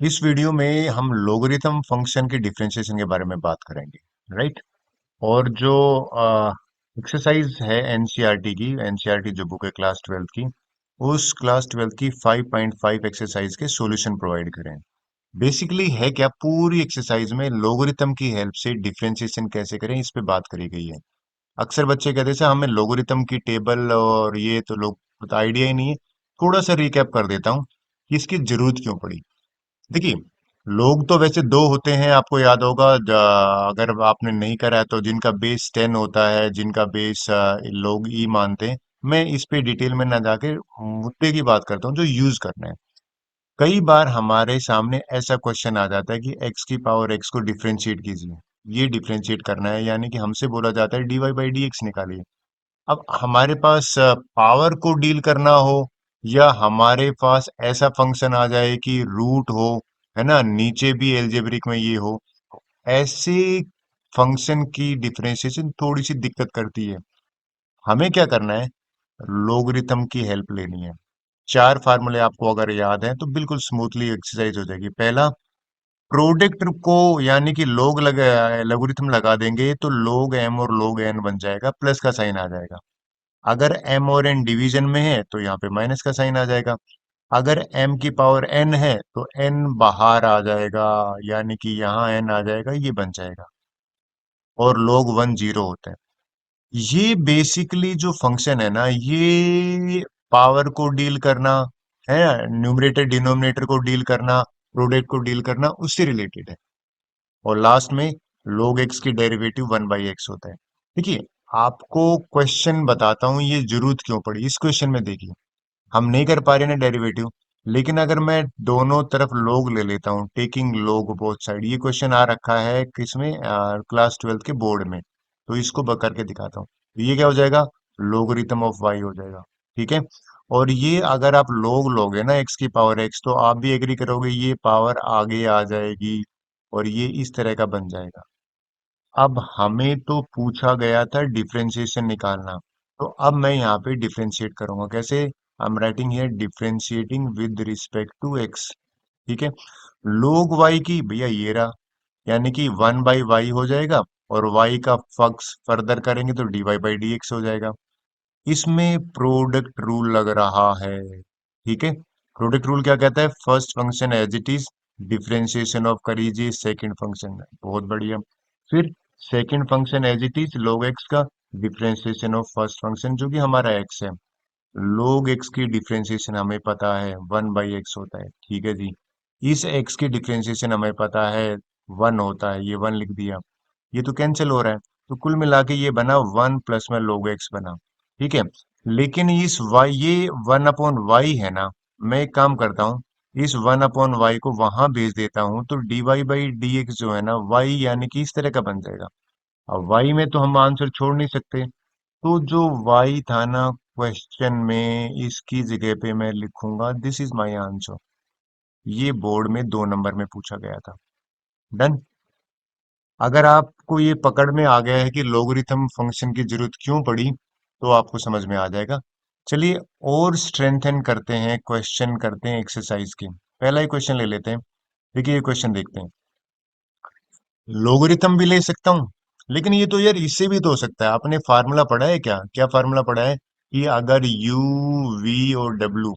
इस वीडियो में हम लोगरिथम फंक्शन के डिफरेंशिएशन के बारे में बात करेंगे। राइट। और जो एक्सरसाइज है एनसीईआरटी की, एनसीईआरटी जो बुक है क्लास ट्वेल्थ की, उस क्लास ट्वेल्थ की 5.5 एक्सरसाइज के सॉल्यूशन प्रोवाइड करें। बेसिकली है क्या, पूरी एक्सरसाइज में लोगरिथम की हेल्प से डिफरेंशिएशन कैसे करें इस पे बात करी गई है। अक्सर बच्चे कहते हैं हमें लोगरिथम की टेबल और ये तो लोग आइडिया ही नहीं है। थोड़ा सा रिकैप कर देता हूँ कि इसकी जरूरत क्यों पड़ी। देखिए, लोग तो वैसे दो होते हैं, आपको याद होगा। अगर आपने नहीं करा है तो जिनका बेस 10 होता है, जिनका बेस लोग ई मानते हैं। मैं इस पे डिटेल में ना जाके मुद्दे की बात करता हूँ जो यूज करना है। कई बार हमारे सामने ऐसा क्वेश्चन आ जाता है कि एक्स की पावर एक्स को डिफरेंशिएट कीजिए। ये डिफरेंशिएट करना है, यानी कि हमसे बोला जाता है d y by d x निकालिए। अब हमारे पास पावर को डील करना हो, या हमारे पास ऐसा फंक्शन आ जाए कि रूट हो, है ना, नीचे भी एल्जेब्रिक में ये हो, ऐसे फंक्शन की डिफरेंशिएशन थोड़ी सी दिक्कत करती है। हमें क्या करना है, लोगरिथम की हेल्प लेनी है। चार फार्मूले आपको अगर याद है तो बिल्कुल स्मूथली एक्सरसाइज हो जाएगी। पहला, प्रोडक्ट को यानी कि लोग लगा लोगरिथम लगा देंगे तो लोग एम और लोग एन बन जाएगा, प्लस का साइन आ जाएगा। अगर m और n डिवीजन में है तो यहाँ पे माइनस का साइन आ जाएगा। अगर m की पावर n है तो n बाहर आ जाएगा, यानी कि यहाँ n आ जाएगा, ये बन जाएगा। और log 1 जीरो होता है। ये बेसिकली जो फंक्शन है ना, ये पावर को डील करना है, न्यूमरेटर डिनोमिनेटर को डील करना, प्रोडक्ट को डील करना, उससे रिलेटेड है। और लास्ट में log x की डेरिवेटिव 1/x होता है। देखिए, आपको क्वेश्चन बताता हूं ये जरूरत क्यों पड़ी। इस क्वेश्चन में देखिए, हम नहीं कर पा रहे ना डेरिवेटिव, लेकिन अगर मैं दोनों तरफ लोग ले लेता हूँ, टेकिंग लोग बोथ साइड, ये क्वेश्चन आ रखा है किसमें, क्लास ट्वेल्थ के बोर्ड में। तो इसको करके दिखाता हूँ। तो ये क्या हो जाएगा, लोगरिथम ऑफ वाई हो जाएगा। ठीक है। और ये अगर आप लोग लोगे ना एक्स की पावर एक्स, तो आप भी एग्री करोगे ये पावर आगे आ जाएगी और ये इस तरह का बन जाएगा। अब हमें तो पूछा गया था डिफरेंशिएशन निकालना, तो अब मैं यहाँ पे डिफरेंशिएट करूंगा कैसे। I am writing here differentiating with respect to x. ठीक है। लोग वाई की भैया ये रहा, यानी कि 1/y हो जाएगा, और y का फक्स फर्दर करेंगे तो dy बाई डी एक्स हो जाएगा। इसमें प्रोडक्ट रूल लग रहा है। ठीक है। प्रोडक्ट रूल क्या कहता है, first function as it is, differentiation of करीजिए सेकंड फंक्शन। बहुत बढ़िया। फिर second function as it is log x का, डिफरेंशिएशन ऑफ फर्स्ट फंक्शन जो कि हमारा x है। log x की डिफरेंशिएशन हमें पता है 1/x होता है। ठीक है जी। इस x की डिफरेंशिएशन हमें पता है 1 होता है, ये 1 लिख दिया। ये तो कैंसिल हो रहा है, तो कुल मिला के ये बना 1 प्लस में log x बना। ठीक है। लेकिन इस y, ये 1/y है ना, मैं एक काम करता हूँ, इस 1/y को वहां भेज देता हूँ, तो dy बाई डी एक्स जो है ना, y यानी कि इस तरह का बन जाएगा। अब y में तो हम आंसर छोड़ नहीं सकते, तो जो y था ना क्वेश्चन में, इसकी जगह पे मैं लिखूंगा दिस इज माय आंसर। ये बोर्ड में 2 नंबर में पूछा गया था। डन। अगर आपको ये पकड़ में आ गया है कि लोगरिथम फंक्शन की जरूरत क्यों पड़ी, तो आपको समझ में आ जाएगा। चलिए, और स्ट्रेंथन करते हैं, क्वेश्चन करते हैं एक्सरसाइज के। पहला ही क्वेश्चन ले लेते हैं। देखिए, ये क्वेश्चन देखते हैं। लोगरिथम भी ले सकता हूँ, लेकिन ये तो यार इससे भी तो हो सकता है। आपने फार्मूला पढ़ा है क्या, क्या फार्मूला पढ़ा है कि अगर u, v और w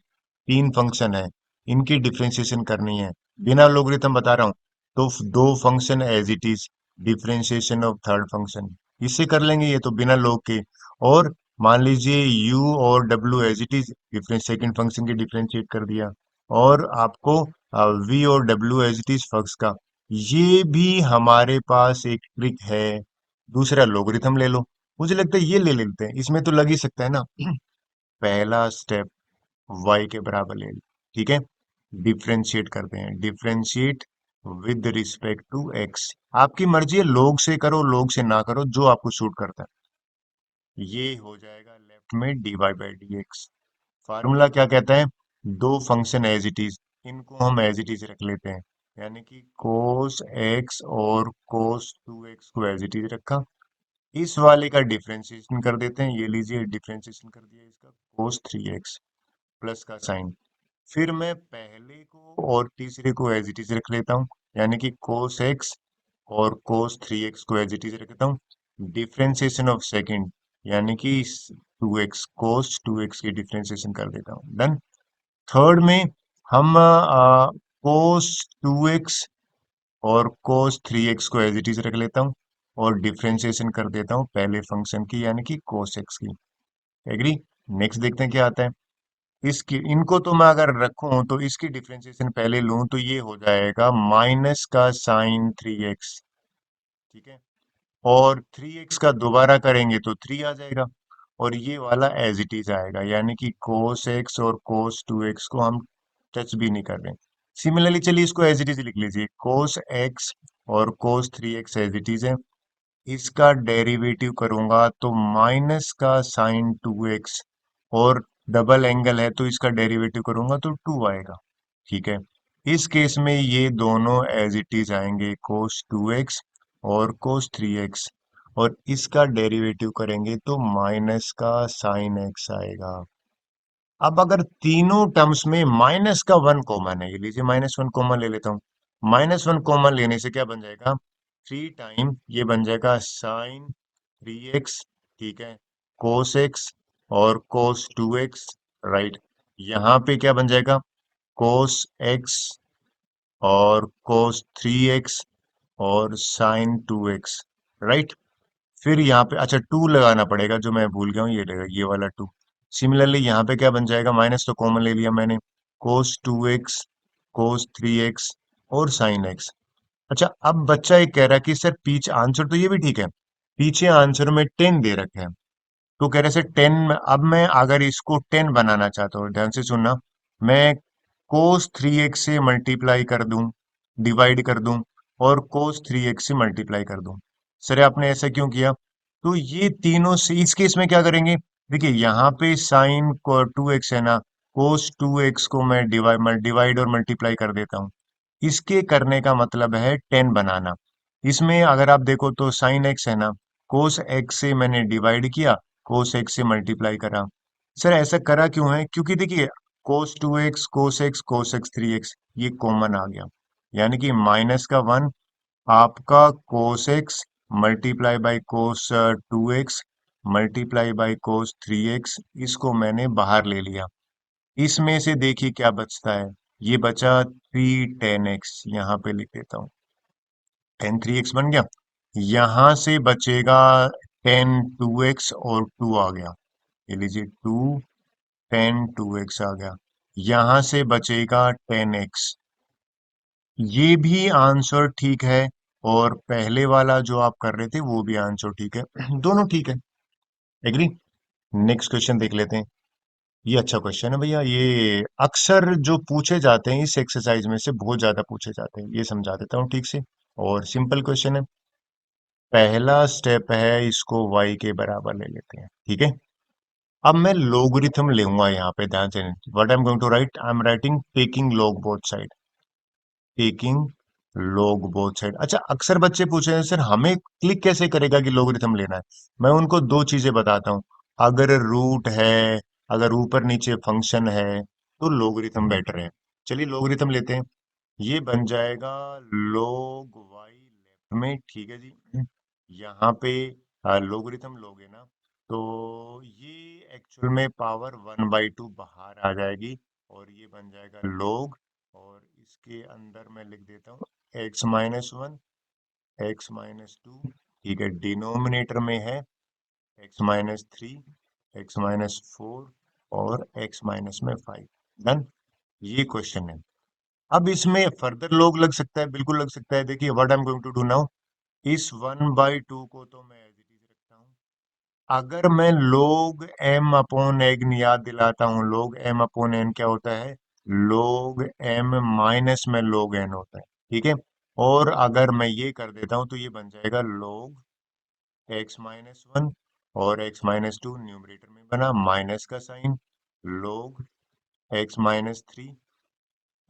तीन फंक्शन है, इनकी डिफरेंशिएशन करनी है, बिना लोगरिथम बता रहा हूँ, तो दो function as it is, differentiation of third function, इससे कर लेंगे ये तो बिना लोग के। और मान लीजिए u और w as it is, difference second function की डिफरेंशिएट कर दिया। और आपको v और w as it is function का, ये भी हमारे पास एक ट्रिक है। दूसरा, लोगरिथम ले लो। मुझे लगता है ये ले लेते हैं, इसमें तो लग ही सकता है ना। पहला स्टेप, y के बराबर ले लो। ठीक है। डिफरेंशिएट करते हैं, differentiate with respect to x। आपकी मर्जी है, लोग से करो लोग से ना करो, जो आपको सूट करता है। ये हो जाएगा लेफ्ट में dy by d x. Formula क्या कहता है, दो फंक्शन एज इट इज, इनको हम एज इट इज रख लेते हैं, यानी कि cos x और cos 2x को एज इट इज रखा। इस वाले का डिफरेंशिएशन कर देते हैं, ये लीजिए डिफरेंशिएशन कर दिया इसका, cos 3x प्लस का साइन। फिर मैं पहले को और तीसरे को एज इट इज रख लेता हूँ, यानी कि कोस एक्स और कोस थ्री एक्स को एज इट इज रखता हूँ। डिफ्रेंसिएशन ऑफ सेकंड, यानी कि two x, cos two x की डिफ्रेंसिएशन कर देता हूँ। डन। थर्ड में हम कोस टू एक्स और कोस थ्री एक्स को एज इट इज रख लेता हूँ और डिफ्रेंसिएशन कर देता हूँ पहले फंक्शन की, यानी कि कोस एक्स की। एग्री। नेक्स्ट देखते हैं क्या आता है। इसकी इनको तो मैं अगर रखूं तो इसकी डिफ्रेंसिएशन पहले लूं तो ये हो जाएगा माइनस का साइन थ्री एक्स। ठीक है। और थ्री एक्स का दोबारा करेंगे तो थ्री आ जाएगा, और ये वाला एज इट इज आएगा, यानी कि कोस एक्स और कोस टू एक्स को हम टच भी नहीं कर रहे। सिमिलरली चलिए इसको एज इट इज लिख लीजिए, कोस एक्स और cos three x as it is है। इसका डेरिवेटिव करूंगा तो माइनस का साइन टू एक्स, और डबल एंगल है तो इसका डेरिवेटिव करूंगा तो टू आएगा। ठीक है। इस केस में ये दोनों एज इट इज आएंगे, कोस टू एक्स और कोस थ्री एक्स, और इसका डेरिवेटिव करेंगे तो माइनस का साइन एक्स आएगा। अब अगर तीनों टर्म्स में माइनस का वन कॉमन है, ये लीजिए माइनस वन कॉमन ले लेता हूं। माइनस वन कॉमन लेने से क्या बन जाएगा, थ्री टाइम ये बन जाएगा साइन थ्री एक्स। ठीक है। कोस एक्स और कोस टू एक्स। राइट। यहाँ पे क्या बन जाएगा, कोस एक्स और कोस थ्री एक्स और साइन टू एक्स। राइट। फिर यहाँ पे अच्छा टू लगाना पड़ेगा, जो मैं भूल गया हूँ, ये रहेगा ये वाला टू। सिमिलरली यहाँ पे क्या बन जाएगा, माइनस तो कॉमन ले लिया मैंने, cos two x, cos three x और साइन एक्स। अच्छा अब बच्चा ये कह रहा है कि सर पीछे आंसर तो ये भी ठीक है, पीछे आंसर में टेन दे रखे हैं, तो कह रहे से टेन। अब मैं अगर इसको टेन बनाना चाहता हूँ, ध्यान से सुनना, मैं कोस थ्री एक्स से मल्टीप्लाई कर दूं, डिवाइड कर दूं, और कोस थ्री एक्स से मल्टीप्लाई कर दूं। सर आपने ऐसा क्यों किया, तो ये तीनों से इस केस में क्या करेंगे, देखिए यहाँ पे साइन को टू एक्स है ना, कोस टू एक्स को मैं डिवाइड और मल्टीप्लाई कर देता हूँ। इसके करने का मतलब है टेन बनाना। इसमें अगर आप देखो तो साइन एक्स है ना, कोस एक्स से मैंने डिवाइड किया, कोस एक्स से मल्टीप्लाई करा। सर ऐसा करा क्यों है, क्योंकि देखिए cos two x, cos x three x ये कॉमन आ गया, यानी कि माइनस का वन आपका cos x multiply by cos two x multiply by cos three x, इसको मैंने बाहर ले लिया। इसमें से देखिए क्या बचता है, ये बचा थ्री टेन एक्स, यहाँ पे लिख देता हूँ, टेन थ्री एक्स बन गया। यहाँ से बचेगा टेन टू एक्स और टू आ गया, ये लीजिए टू, टेन टू एक्स आ गया। यहाँ से बचेगा टेन एक्स, ये भी आंसर ठीक है, और पहले वाला जो आप कर रहे थे वो भी आंसर ठीक है। दोनों ठीक है। एग्री। नेक्स्ट क्वेश्चन देख लेते हैं। ये अच्छा क्वेश्चन है भैया, ये अक्सर जो पूछे जाते हैं इस एक्सरसाइज में से बहुत ज्यादा पूछे जाते हैं, ये समझा देता हूँ ठीक से। और सिंपल क्वेश्चन है। पहला स्टेप है, इसको y के बराबर ले लेते हैं। ठीक है। अब मैं लोगरिथम लूंगा यहाँ पे, ध्यान से। What I am going to write, I am writing taking log both side, taking log both side. अच्छा अक्सर बच्चे पूछे हैं सर हमें क्लिक कैसे करेगा कि लोगरिथम लेना है। मैं उनको दो चीजें बताता हूँ। अगर रूट है, अगर ऊपर नीचे फंक्शन है, तो लोगरिथम बेटर है। चलिए लोगरिथम लेते हैं। ये बन जाएगा log y लेफ्ट में, ठीक है जी। यहाँ पे लोगरिथम लोगे ना, तो ये एक्चुअल में पावर वन बाई टू बाहर आ जाएगी, और ये बन जाएगा log, और इसके अंदर मैं लिख देता हूँ x minus one, x minus two. ठीक है। डिनोमिनेटर में है x minus three, x minus four, और एक्स माइनस में फाइव। डन। ये क्वेश्चन है। अब इसमें फर्दर लोग लग सकता है, बिल्कुल लग सकता है। देखिए what I am going to do now, इस वन बाई टू को तो मैं एज इट इज रखता हूँ। अगर मैं लोग एम अपॉन एन याद दिलाता हूँ, लोग एम अपॉन एन क्या होता है, लोग एम माइनस में लोग एन होता है। ठीक है। और अगर मैं ये कर देता हूँ तो ये बन जाएगा लोग एक्स माइनस वन, और एक्स माइनस टू न्यूमरेटर में बना माइनस का साइन, लोग x minus three,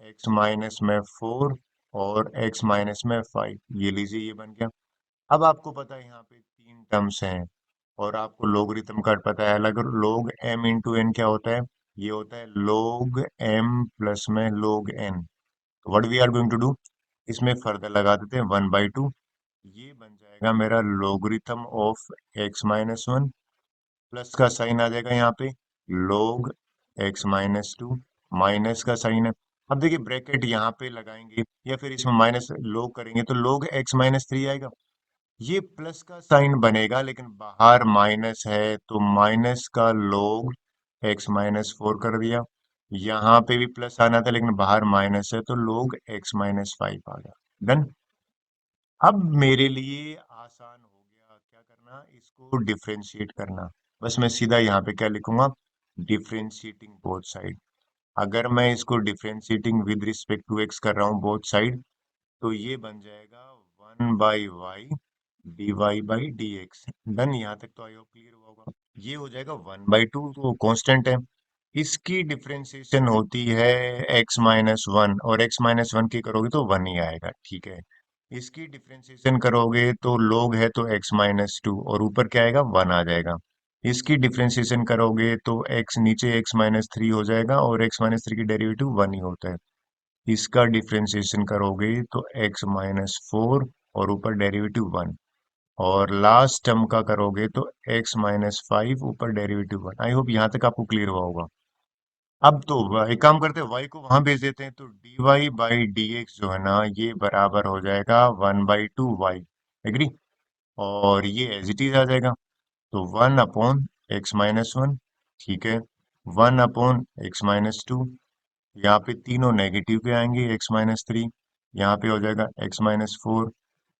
x minus में फोर, और एक्स माइनस में फाइव। ये लीजिए ये बन गया। अब आपको पता है यहाँ पे तीन टर्म्स हैं, और आपको लोगरिथम का पता है, अलग लोग एम इंटू एन क्या होता है, ये होता है log m प्लस में log n। What we are going to do, इसमें फर्दर लगा देते हैं 1/2। ये बन जाएगा मेरा लोगरिथम ऑफ x-1, प्लस का साइन आ जाएगा यहाँ पे log x-2, माइनस का साइन है। अब देखिए ब्रैकेट यहाँ पे लगाएंगे या फिर इसमें माइनस log करेंगे तो log x-3 आएगा। ये प्लस का साइन बनेगा लेकिन बाहर माइनस है तो माइनस का log x-4 कर दिया। यहाँ पे भी प्लस आना था लेकिन बाहर माइनस है तो log x-5 आ गया। डन। अब मेरे लिए आसान हो गया क्या करना, इसको डिफरेंशिएट करना। बस मैं सीधा यहाँ पे क्या लिखूंगा, डिफरेंशिएटिंग बोथ साइड। अगर मैं इसको differentiating with respect to x कर रहा हूँ बोथ साइड, तो ये बन जाएगा 1/y dy by d x. Done. यहाँ तक तो आई होप क्लियर हुआ होगा। ये हो जाएगा 1/2, तो कांस्टेंट है। इसकी डिफरेंशिएशन होती है x-1, और x-1 की करोगे तो 1 ही आएगा, ठीक है। इसकी डिफरेंशिएशन करोगे तो log है तो x-2 और ऊपर क्या आएगा 1 आ जाएगा। इसकी डिफरेंशिएशन करोगे तो x नीचे x-3 हो जाएगा और x-3 की डेरिवेटिव 1 ही होता है। इसका डिफरेंशिएशन करोगे तो x-4 और ऊपर डेरिवेटिव 1, और लास्ट टर्म का करोगे तो x-5 ऊपर डेरिवेटिव 1। आई होप यहाँ तक आपको क्लियर हुआ होगा। अब तो एक काम करते हैं, y को वहां भेज देते हैं तो dy बाई डी एक्स जो है ना ये बराबर हो जाएगा 1/2y। एग्री। और ये एज इट इज आ जाएगा तो 1/x-1, ठीक है, 1/x-2। यहाँ पे तीनों नेगेटिव के आएंगे, x-3, यहाँ पे हो जाएगा x-4।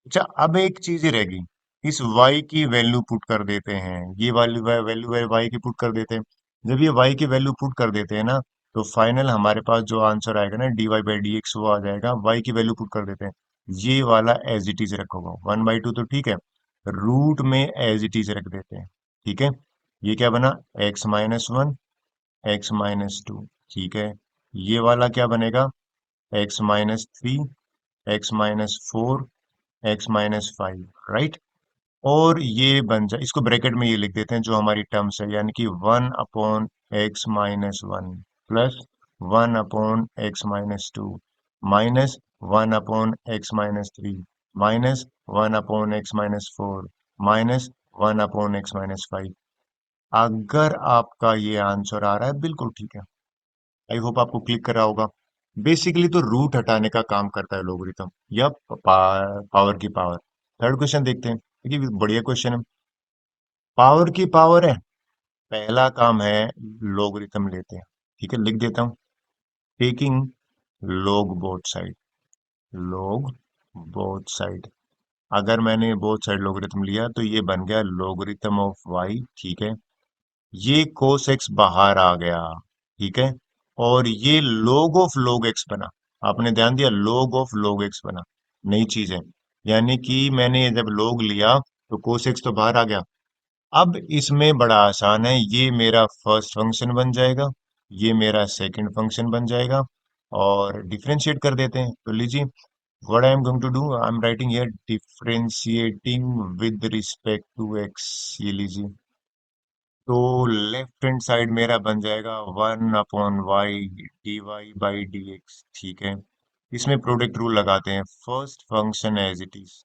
अच्छा अब एक चीज ही रहेगी, इस y की वैल्यू पुट कर देते हैं, ये वाली वैल्यू y की पुट कर देते हैं। जब ये y की वैल्यू पुट कर देते हैं ना, तो फाइनल हमारे पास जो आंसर आएगा ना dy/dx वो आ जाएगा। y की वैल्यू पुट कर देते हैं, ये वाला एज इट इज रखोगा 1/2 तो ठीक है, रूट में एज इट इज रख देते हैं, ठीक है। ये क्या बना x-1 x-2, ठीक है। ये वाला क्या बनेगा x-3 x-4 x-5, राइट। और ये बन जाए, इसको ब्रैकेट में ये लिख देते हैं जो हमारी टर्म्स है, यानी कि 1/x-1 plus 1/x-2 minus 1/x-3 minus 1/x-4 minus 1/x-5। अगर आपका ये आंसर आ रहा है बिल्कुल ठीक है, आई होप आपको क्लिक कर रहा होगा। बेसिकली तो रूट हटाने का काम करता है लोगरिथम, या पावर की पावर। थर्ड क्वेश्चन देखते हैं, देखिए बढ़िया क्वेश्चन है। पावर की पावर है, पहला काम है लोगरिथम लेते हैं, ठीक है, लिख देता हूं। Taking log both side, log both side. अगर मैंने बोथ साइड लोगरिथम लिया तो ये बन गया लोगरिथम ऑफ y, ठीक है। ये cos x बाहर आ गया, ठीक है। और ये log ऑफ log x बना, आपने ध्यान दिया log ऑफ log x बना, नई चीज है। यानी कि मैंने जब log लिया तो cos x तो बाहर आ गया। अब इसमें बड़ा आसान है, ये मेरा फर्स्ट फंक्शन बन जाएगा, ये मेरा सेकंड फंक्शन बन जाएगा, और डिफरेंशिएट कर देते हैं। तो लीजिए what I am going to do, I am writing here differentiating with respect to x. ये लीजिए, तो लेफ्ट हैंड साइड मेरा बन जाएगा 1/y dy/dx, ठीक है। इसमें प्रोडक्ट रूल लगाते हैं, first function as it is,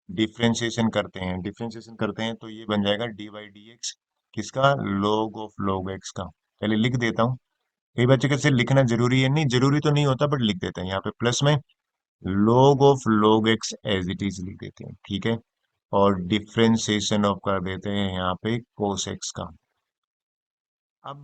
differentiation करते हैं, डिफरेंशिएशन करते हैं तो ये बन जाएगा dy/dx, किसका, log ऑफ log x का। चलिए लिख देता हूँ। कई बच्चे कैसे लिखना जरूरी है, नहीं जरूरी तो नहीं होता बट लिख देते हैं यहाँ पे प्लस में log of log x as it is लिख देते हैं, ठीक है। और डिफरेंशिएशन ऑफ कर देते हैं यहाँ पे cos x का। अब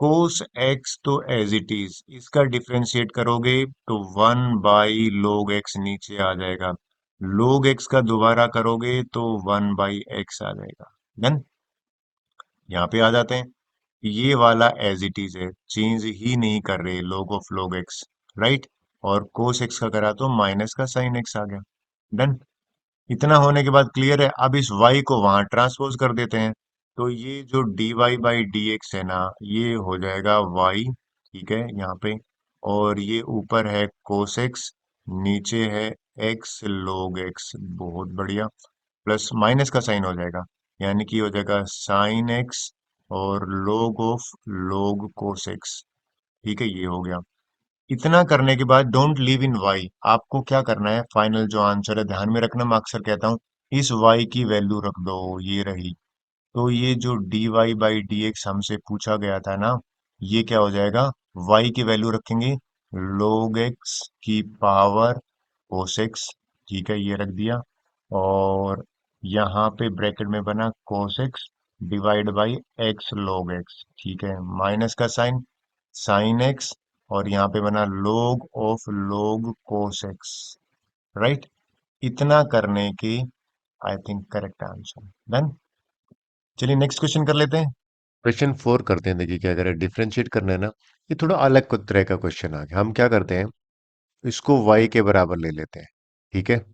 cos x तो एज इट इज, इसका डिफरेंशिएट करोगे तो 1/log x नीचे आ जाएगा, log x का दोबारा करोगे तो 1/x आ जाएगा। डन। यहाँ पे आ जाते हैं, ये वाला एज इट इज है, चेंज ही नहीं कर रहे, log of log x, right. और cos x का करा तो माइनस का sin x आ गया। डन। इतना होने के बाद क्लियर है, अब इस y को वहां ट्रांसपोज कर देते हैं, तो ये जो dy/dx है ना ये हो जाएगा y, ठीक है यहाँ पे। और ये ऊपर है cos x, नीचे है x log x, बहुत बढ़िया। प्लस माइनस का साइन हो जाएगा, यानी कि हो जाएगा sin x और log of log cos x। ठीक है, ये हो गया। इतना करने के बाद डोंट लीव इन y, आपको क्या करना है, फाइनल जो आंसर है ध्यान में रखना, मैं अक्सर कहता हूँ इस y की वैल्यू रख दो, ये रही। तो ये जो dy बाई डी एक्स हमसे पूछा गया था ना, ये क्या हो जाएगा, y की वैल्यू रखेंगे log x की पावर cos x। ठीक है, ये रख दिया। और यहाँ पे ब्रैकेट में बना cos x divide by x log x। ठीक है, माइनस का साइन, साइन x, और यहाँ पे बना log of log cos x। Right, इतना करने की I think correct answer done. चलिए नेक्स्ट क्वेश्चन कर लेते हैं। क्वेश्चन 4 करते हैं। देखिए क्या करें, डिफरेंशिएट करना है ना। ये थोड़ा अलग तरह का क्वेश्चन आ गया। हम क्या करते हैं, इसको y के बराबर ले लेते हैं। ठीक है।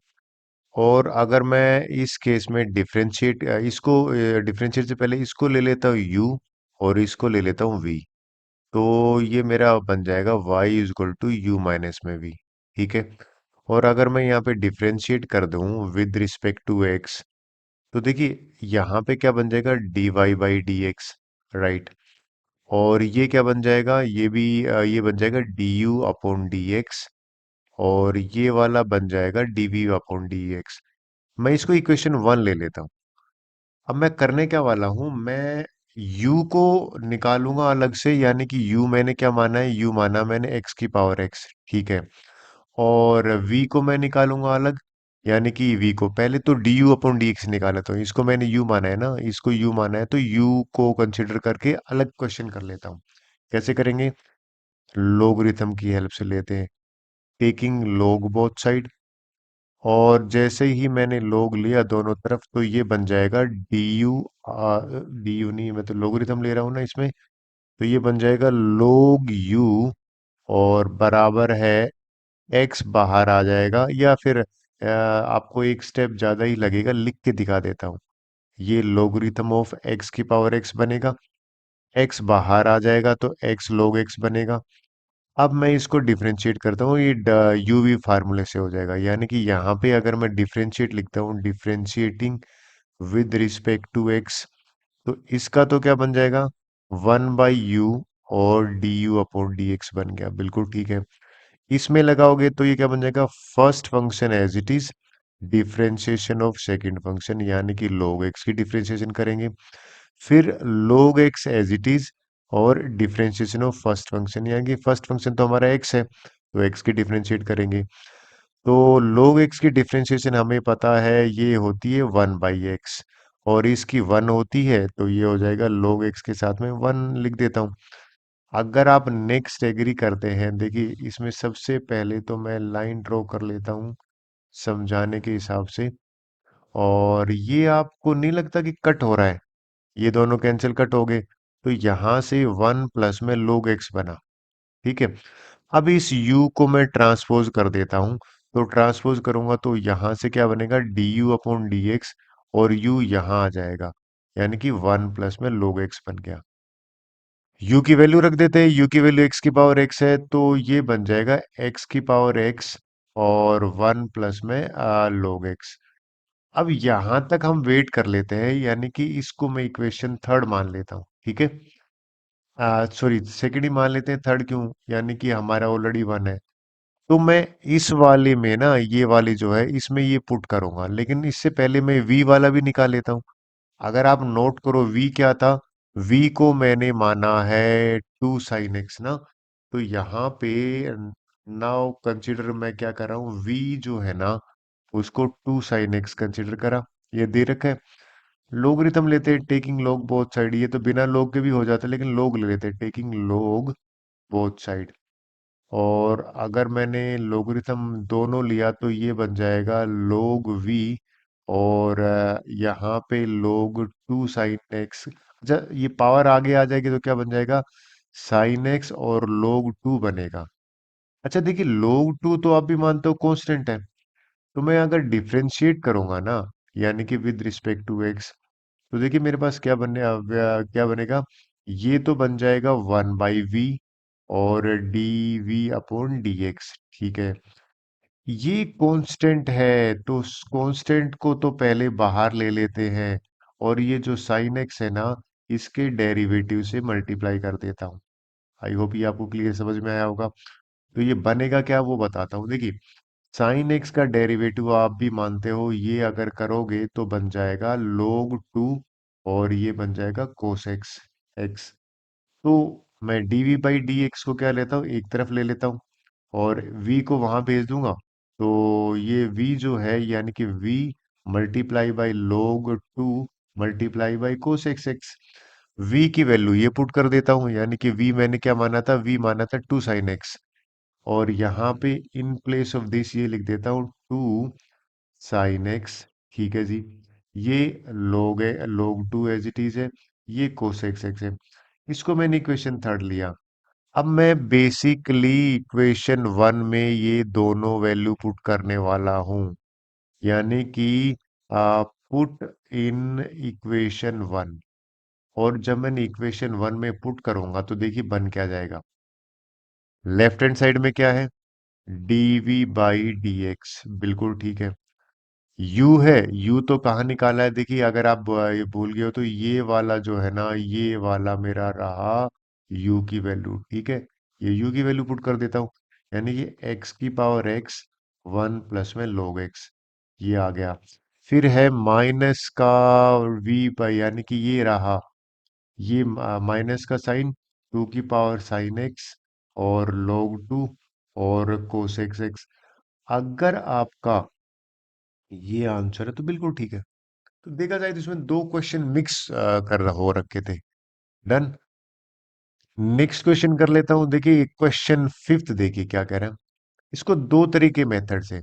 और अगर मैं इस केस में डिफरेंशिएट इसको डिफरेंशिएट से पहले इसको ले लेता हूँ u, और इसको ले लेता हूँ v। तो ये मेरा बन जाएगा y is equal to u minus में v। ठीक है। और अगर मैं यहाँ पे डिफरेंशिएट कर दूं विद रिस्पेक्ट टू x, तो देखिए यहाँ पे क्या बन जाएगा, dy by d x. Right. और ये क्या बन जाएगा, ये भी ये बन जाएगा du अपॉन डी एक्स। और ये वाला बन जाएगा dv अपॉन डी एक्स। मैं इसको इक्वेशन 1 ले लेता हूँ। अब मैं करने क्या वाला हूं, मैं u को निकालूंगा अलग से, यानी कि u मैंने क्या माना है, u माना मैंने x की पावर x। ठीक है। और v को मैं निकालूंगा अलग, यानी कि v को पहले तो du अपॉन डी एक्स निकाला, तो इसको मैंने u माना है ना, इसको u माना है, तो u को कंसिडर करके अलग क्वेश्चन कर लेता हूँ। कैसे करेंगे, लोगरिथम की हेल्प से लेते हैं, टेकिंग log बोथ साइड। और जैसे ही मैंने log लिया दोनों तरफ, तो ये बन जाएगा डी यू नहीं, मैं तो लोगरिथम ले रहा हूँ ना इसमें। तो ये बन जाएगा log u, और बराबर है x, बाहर आ जाएगा, या फिर आपको एक स्टेप ज्यादा ही लगेगा, लिख के दिखा देता हूँ। ये लोगरिथम ऑफ x की पावर x बनेगा, x बाहर आ जाएगा तो x log x बनेगा। अब मैं इसको डिफरेंशिएट करता हूँ, ये यूवी फार्मूले से हो जाएगा, यानी कि यहाँ पे अगर मैं डिफरेंशिएट लिखता हूँ, differentiating with respect to x, तो इसका तो क्या बन जाएगा, 1/u, और d u upon d x बन गया, बिल्कुल ठीक है। इसमें लगाओगे तो ये क्या बन जाएगा, first function as it is, differentiation of second function, यानी कि log x की डिफरेंशिएशन करेंगे, फिर log x as it is, और डिफरेंशिएशन ऑफ फर्स्ट फंक्शन, यानी कि फर्स्ट फंक्शन तो हमारा x है, तो x की डिफरेंशिएट करेंगे। तो log x की डिफरेंशिएशन हमें पता है, ये होती है 1/x, और इसकी 1 होती है, तो ये हो जाएगा log x के साथ में 1 लिख देता हूँ। अगर आप नेक्स्ट एग्री करते हैं, देखिए इसमें सबसे पहले तो मैं लाइन ड्रॉ कर लेता हूँ समझाने के हिसाब से। और ये आपको नहीं लगता कि कट हो रहा है, ये दोनों कैंसिल कट हो गए, तो यहां से 1 प्लस में log x बना। ठीक है। अब इस u को मैं ट्रांसपोज कर देता हूं, तो ट्रांसपोज करूंगा तो यहां से क्या बनेगा, du अपॉन डी एक्स, और u यहां आ जाएगा, यानी कि 1 प्लस में log x बन गया। u की वैल्यू रख देते हैं, u की वैल्यू x की पावर x है, तो ये बन जाएगा x की पावर x, और 1 प्लस में log x। अब यहां तक हम वेट कर लेते हैं, यानी कि इसको मैं इक्वेशन थर्ड मान लेता हूं। ठीक है, सॉरी सेकंड ही मान लेते हैं, थर्ड क्यों, यानी कि हमारा ऑलरेडी 1 है। तो मैं इस वाले में ना, ये वाली जो है इसमें ये पुट करूंगा, लेकिन इससे पहले मैं v वाला भी निकाल लेता हूँ। अगर आप नोट करो v क्या था, v को मैंने माना है 2 sin x ना। तो यहाँ पे नाउ कंसिडर मैं क्या कर रहा हूँ, v जो है ना उसको 2 sin x कंसिडर करा, ये दे रखा है। लोगरिथम लेते हैं, टेकिंग log बोथ साइड, ये तो बिना log के भी हो जाता है, लेकिन log ले लेते हैं, टेकिंग log बोथ साइड। और अगर मैंने लोगरिथम दोनों लिया, तो ये बन जाएगा log v, और यहाँ पे log 2 sin x। अच्छा, ये पावर आगे आ जाएगी तो क्या बन जाएगा, sin x, और log 2 बनेगा। अच्छा देखिए, log 2 तो आप भी मानते हो कांस्टेंट है, तो मैं अगर डिफरेंशिएट करूंगा ना, यानी कि विद रिस्पेक्ट टू x, तो देखिए मेरे पास क्या बनेगा, ये तो बन जाएगा 1/v, और डी अपॉन डी एक्स। ठीक है, ये कांस्टेंट है, तो कांस्टेंट को तो पहले बाहर ले लेते हैं। और ये जो साइन एक्स है ना, इसके डेरिवेटिव से मल्टीप्लाई कर देता हूँ। आई होप ये आपको क्लियर समझ में आया होगा। तो ये बनेगा क्या वो बताता हूँ। देखिए, साइन एक्स का डेरिवेटिव आप भी मानते हो, ये अगर करोगे तो बन जाएगा log 2, और ये बन जाएगा cos एक्स एक्स। तो मैं dv बाई डी एक्स को क्या लेता हूँ, एक तरफ ले लेता हूँ, और v को वहां भेज दूंगा। तो ये v जो है, यानी कि v multiply by log 2 multiply by cos x x. v की वैल्यू ये पुट कर देता हूँ, यानी कि v मैंने क्या माना था, v माना था 2 sin एक्स, और यहाँ पे इन प्लेस ऑफ दिस ये लिख देता हूँ 2 साइन एक्स। ठीक है जी। ये log है, log 2 एज इट इज है, ये cos एक्स एक्स है। इसको मैंने इक्वेशन थर्ड लिया। अब मैं बेसिकली इक्वेशन 1 में ये दोनों वैल्यू पुट करने वाला हूं, यानी कि पुट इन इक्वेशन 1। और जब मैंने इक्वेशन 1 में पुट करूंगा तो देखिए बन क्या जाएगा। लेफ्ट हैंड साइड में क्या है, dv बाई डी एक्स, बिल्कुल ठीक है। u है, u तो कहाँ निकाला है, देखिए अगर आप ये भूल गए हो तो ये वाला जो है ना, ये वाला मेरा रहा u की वैल्यू। ठीक है, ये u की वैल्यू पुट कर देता हूँ, यानी कि x की पावर x 1 प्लस में log x, ये आ गया। फिर है माइनस का v पर, यानी कि ये रहा, ये माइनस का साइन 2 की पावर साइन x और log 2 और cos एक्स एक्स। अगर आपका ये आंसर है तो बिल्कुल ठीक है। तो देखा जाए तो इसमें दो क्वेश्चन मिक्स कर हो रखे थे। डन। नेक्स्ट क्वेश्चन कर लेता हूं। देखिए क्वेश्चन फिफ्थ, देखिए क्या कह रहा है। इसको दो तरीके मेथड से,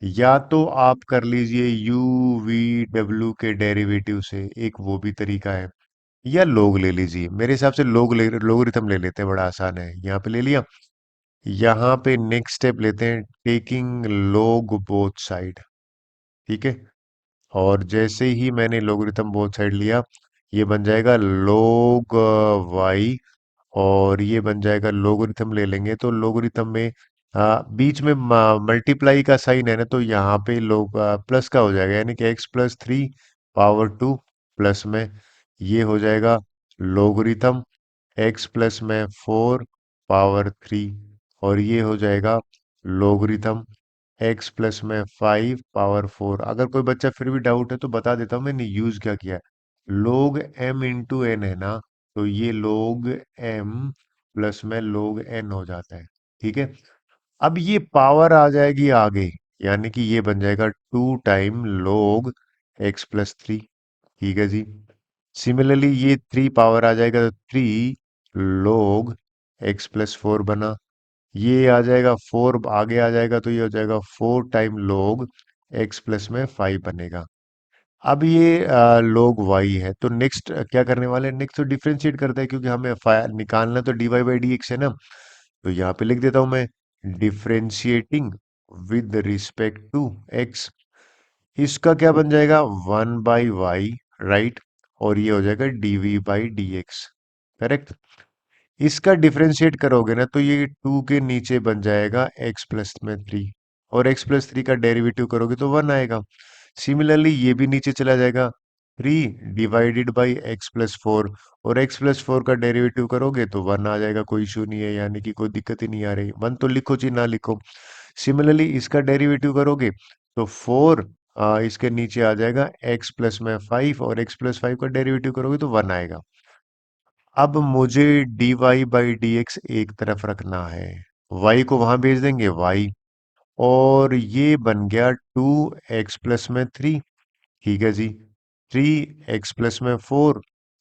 या तो आप कर लीजिए यू वी डब्ल्यू के डेरिवेटिव से, एक वो भी तरीका है, या लोग ले लीजिए। मेरे हिसाब से लोगरिथम ले लेते हैं, बड़ा आसान है। यहाँ पे ले लिया। यहाँ पे नेक्स्ट स्टेप लेते हैं, टेकिंग log बोथ साइड। ठीक है, और जैसे ही मैंने लोगरिथम बोथ साइड लिया, ये बन जाएगा log y, और ये बन जाएगा, लोगरिथम ले लेंगे तो लोगरिथम में बीच में मल्टीप्लाई का साइन है ना, तो यहाँ पे लोग प्लस का हो जाएगा, यानी कि x+3 पावर 2 प्लस में ये हो जाएगा लोगरिथम x+4 पावर 3, और ये हो जाएगा लोगरिथम x+5 पावर 4। अगर कोई बच्चा फिर भी डाउट है तो बता देता हूँ मैंने यूज क्या किया है। लोग m इंटू एन है ना, तो ये लोग m प्लस में लोग n हो जाता है। ठीक है, अब ये पावर आ जाएगी आगे, यानी कि ये बन जाएगा 2 टाइम लोग x+3। ठीक है जी। सिमिलरली ये 3 पावर आ जाएगा तो 3 लोग x+4 बना। ये आ जाएगा 4, आगे आ जाएगा तो ये हो जाएगा 4 टाइम लोग x+5 बनेगा। अब ये log y है, तो नेक्स्ट क्या करने वाले हैं, नेक्स्ट तो डिफरेंशिएट करते हैं, क्योंकि हमें निकालना तो dy बाई डी एक्स है ना। तो यहाँ पे लिख देता हूं मैं, differentiating with respect to x। इसका क्या बन जाएगा, 1/y, राइट, और ये हो जाएगा dv by d x. Correct. इसका डिफरेंशिएट करोगे ना तो ये 2 के नीचे बन जाएगा x+3, और x+3 का डेरिवेटिव करोगे तो 1 आएगा। सिमिलरली ये भी नीचे चला जाएगा, 3 डिवाइडेड बाई x+4, और x+4 का डेरिवेटिव करोगे तो 1 आ जाएगा, कोई इशू नहीं है, यानी कि कोई दिक्कत ही नहीं आ रही। 1 तो लिखो चाहे ना लिखो। सिमिलरली इसका डेरिवेटिव करोगे तो 4 इसके नीचे आ जाएगा x+5, और x+5 का डेरिवेटिव करोगे तो 1 आएगा। अब मुझे dy बाई डी एक्स एक तरफ रखना है, y को वहां भेज देंगे y, और ये बन गया 2x+3। ठीक है जी। 3x+4,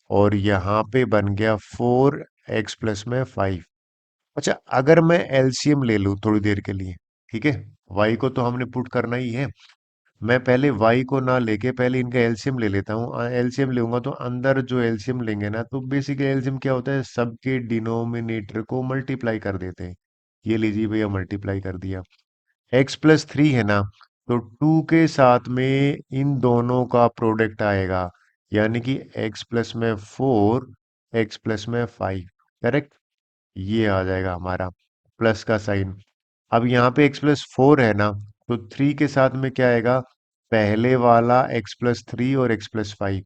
और यहाँ पे बन गया 4x+5। अच्छा, अगर मैं एलसीएम ले लूं थोड़ी देर के लिए, ठीक है, y को तो हमने पुट करना ही है, मैं पहले y को ना लेके पहले इनका एलसीएम ले लेता हूँ। एलसीएम लूंगा तो अंदर जो एलसीएम लेंगे ना, तो बेसिकली एलसीएम क्या होता है, सबके डिनोमिनेटर को मल्टीप्लाई कर देते हैं। ये लीजिए भैया, मल्टीप्लाई कर दिया। x+3 है ना, तो 2 के साथ में इन दोनों का प्रोडक्ट आएगा, यानी कि x+4 x+5। करेक्ट, ये आ जाएगा हमारा प्लस का साइन। अब यहाँ पे x+4 है ना, तो 3 के साथ में क्या आएगा, पहले वाला x+3 और x+5।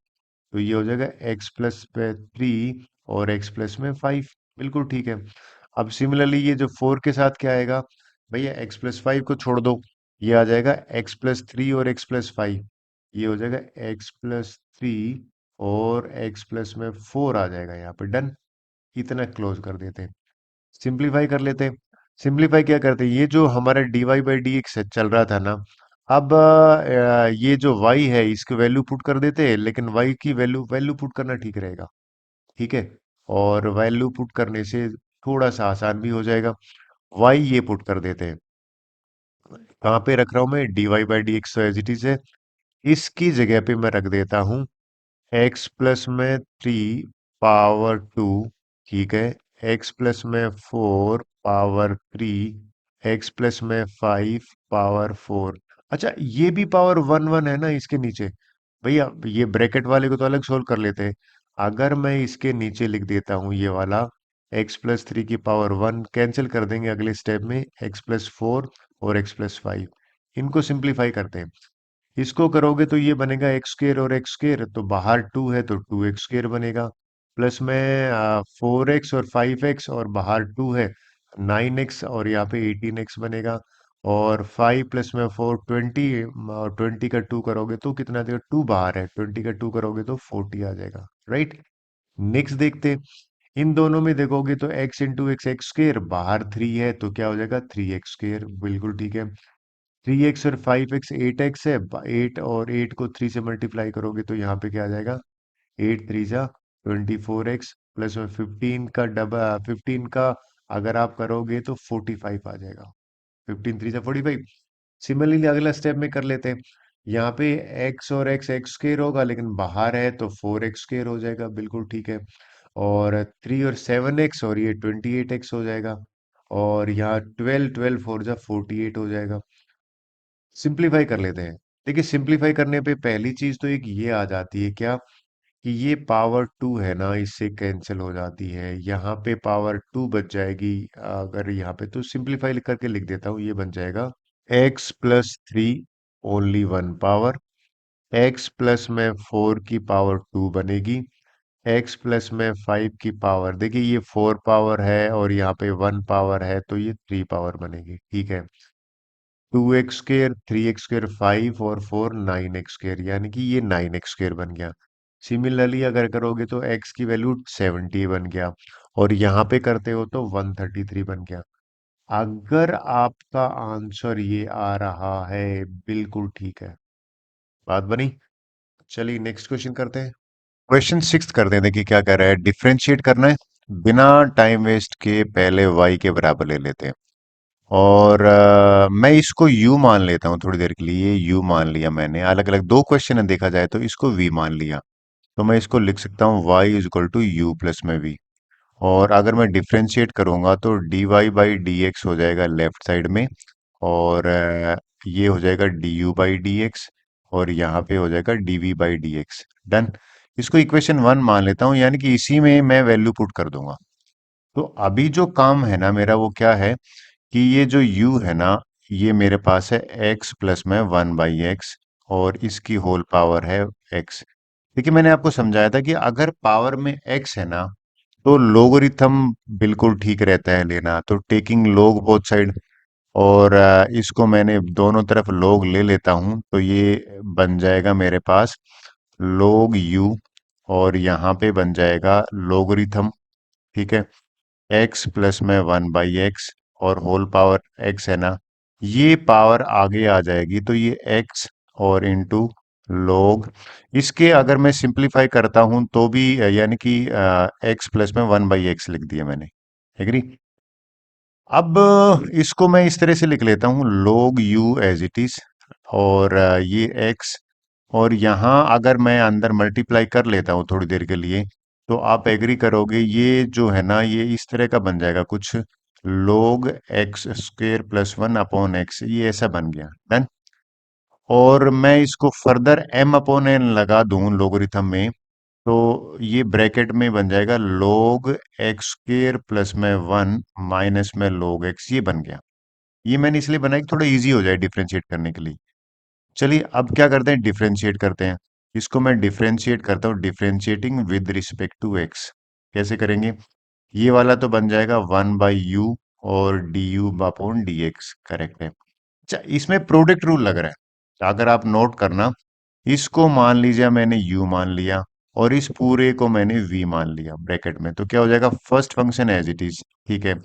तो ये हो जाएगा एक्स प्लस में 3 और एक्स प्लस में 5। बिल्कुल ठीक है। अब सिमिलरली ये जो 4 के साथ क्या आएगा, भैया एक्स प्लस 5 को छोड़ दो, ये आ जाएगा एक्स प्लस 3 और एक्स प्लस 5। ये हो जाएगा एक्स प्लस 3 और एक्स प्लस में 4 आ जाएगा यहाँ पे। डन। इतना क्लोज कर देते हैं। सिंप्लीफाई कर लेते हैं। सिंप्लीफाई क्या करते हैं, ये जो हमारा d y by d x चल रहा था ना, अब ये जो y है इसकी वैल्यू पुट कर देते हैं, लेकिन y की वैल्यू वैल्यू पुट करना ठीक रहेगा। ठीक है। और वैल्यू पुट करने से थोड़ा सा आसान भी हो जाएगा। y ये पुट कर देते हैं। कहाँ पे रख रहा हूं मैं, d y by d x, तो एज इट इज है। इसकी जगह पे मैं रख देता हूँ एक्स प्लस में 3 पावर 2। ठीक है। एक्स प्लस में 4 पावर 3। एक्स प्लस में 5 पावर 4। अच्छा, ये भी पावर 1 1 है ना इसके नीचे। भैया ये ब्रैकेट वाले को तो अलग सोल्व कर लेते हैं। अगर मैं इसके नीचे लिख देता हूँ ये वाला, x+3 की पावर 1 कैंसिल कर देंगे अगले स्टेप में, x+4 और x+5। इनको सिंप्लीफाई करते हैं। इसको करोगे तो ये बनेगा एक्स स्क्र और एक्स स्क्र, तो बाहर 2 है तो 2x² बनेगा। प्लस में 4x और 5x, और बाहर 2 है 9x, और यहाँ पे 18x बनेगा। और 5 प्लस में 4 20, और 20 का 2 करोगे तो कितना आ जाएगा, 2 बाहर है, 20 का 2 करोगे तो 40 आ जाएगा। राइट। नेक्स्ट देखते हैं। इन दोनों में देखोगे तो x into x x square, बाहर 3 है तो क्या हो जाएगा 3x²। बिल्कुल ठीक है। 3x और 5x 8x है। 8 और 8 को 3 से मल्टीप्लाई करोगे तो यहाँ पे क्या आ जाएगा, 8 3 जा 24x, प्लस में 15 का डबल, 15 का अगर आप करोगे तो 45 आ जाएगा। 15 3 जा 45। सिमिलरली अगला स्टेप में कर लेते हैं। यहाँ पे x और x एक्स स्क्र होगा, लेकिन बाहर है तो 4x² हो जाएगा। बिल्कुल ठीक है। और 3 और 7x, और ये 28x हो जाएगा। और यहाँ 12 12 4 जा 48 हो जाएगा। सिंप्लीफाई कर लेते हैं। देखिए सिंप्लीफाई करने पे पहली चीज तो एक ये आ जाती है क्या, कि ये पावर 2 है ना इससे कैंसिल हो जाती है, यहाँ पे पावर 2 बच जाएगी। अगर यहाँ पे तो सिंप्लीफाई करके लिख देता हूँ, ये बन जाएगा x+3 only 1 power, x plus में 4 की पावर 2 बनेगी, x प्लस में 5 की पावर, देखिए ये 4 पावर है और यहाँ पे 1 पावर है तो ये 3 पावर बनेगी। ठीक है। 2x² 3x² 5 और 4 9x², यानी कि ये 9x² बन गया। सिमिलरली अगर करोगे तो x की वैल्यू 70 बन गया, और यहाँ पे करते हो तो 133 बन गया। अगर आपका आंसर ये आ रहा है, बिल्कुल ठीक है। बात बनी। चलिए नेक्स्ट क्वेश्चन करते हैं। क्वेश्चन सिक्स करते हैं। देखिए क्या कर रहा है, डिफरेंशिएट करना है। बिना टाइम वेस्ट के पहले y के बराबर ले लेते हैं। और मैं इसको u मान लेता हूँ थोड़ी देर के लिए। ये u मान लिया मैंने, अलग अलग दो क्वेश्चन है देखा जाए तो इसको v मान लिया। तो मैं इसको लिख सकता हूँ y is equal to u plus में v। और अगर मैं डिफरेंशिएट करूंगा तो dy बाई डी एक्स हो जाएगा लेफ्ट साइड में, और ये हो जाएगा du बाई डी एक्स, और यहाँ पे हो जाएगा dv by d x. Done. इसको इक्वेशन 1 मान लेता हूँ, यानी कि इसी में मैं वैल्यू पुट कर दूंगा। तो अभी जो काम है ना मेरा वो क्या है, कि ये जो u है ना, ये मेरे पास है x प्लस में 1/x, और इसकी होल पावर है x। देखिए मैंने आपको समझाया था कि अगर पावर में x है ना, तो लोगरिथम बिल्कुल ठीक रहता है लेना, तो टेकिंग log बोथ साइड। और इसको मैंने दोनों तरफ log ले लेता हूं, तो ये बन जाएगा मेरे पास log u, और यहाँ पे बन जाएगा लोगरिथम। ठीक है। एक्स प्लस में 1/x, और होल पावर x है ना, ये पावर आगे आ जाएगी तो ये x और इंटू log। इसके अगर मैं सिंप्लीफाई करता हूं तो भी यानी कि x प्लस में 1/x लिख दिया मैंने। एग्री। अब इसको मैं इस तरह से लिख लेता हूं, log u as it is, और ये x, और यहाँ अगर मैं अंदर मल्टीप्लाई कर लेता हूँ थोड़ी देर के लिए, तो आप एग्री करोगे ये जो है ना ये इस तरह का बन जाएगा कुछ, log x² प्लस 1/x, ये ऐसा बन गया। डन। और मैं इसको फर्दर m/n लगा दूं लोगरिथम में, तो ये ब्रैकेट में बन जाएगा log x² प्लस में 1 माइनस में log x, ये बन गया। ये मैंने इसलिए बनाया कि थोड़ा इजी हो जाए डिफरेंशिएट करने के लिए। चलिए अब क्या करते हैं, डिफरेंशिएट करते हैं। इसको मैं डिफरेंशिएट करता हूँ, differentiating with respect to x. कैसे करेंगे? ये वाला तो बन जाएगा 1/u और d u upon d x, correct है। अच्छा, इसमें प्रोडक्ट रूल लग रहा है, अगर आप नोट करना, इसको मान लीजिए मैंने u मान लिया और इस पूरे को मैंने v मान लिया ब्रैकेट में, तो क्या हो जाएगा? First function as it is, ठीक है।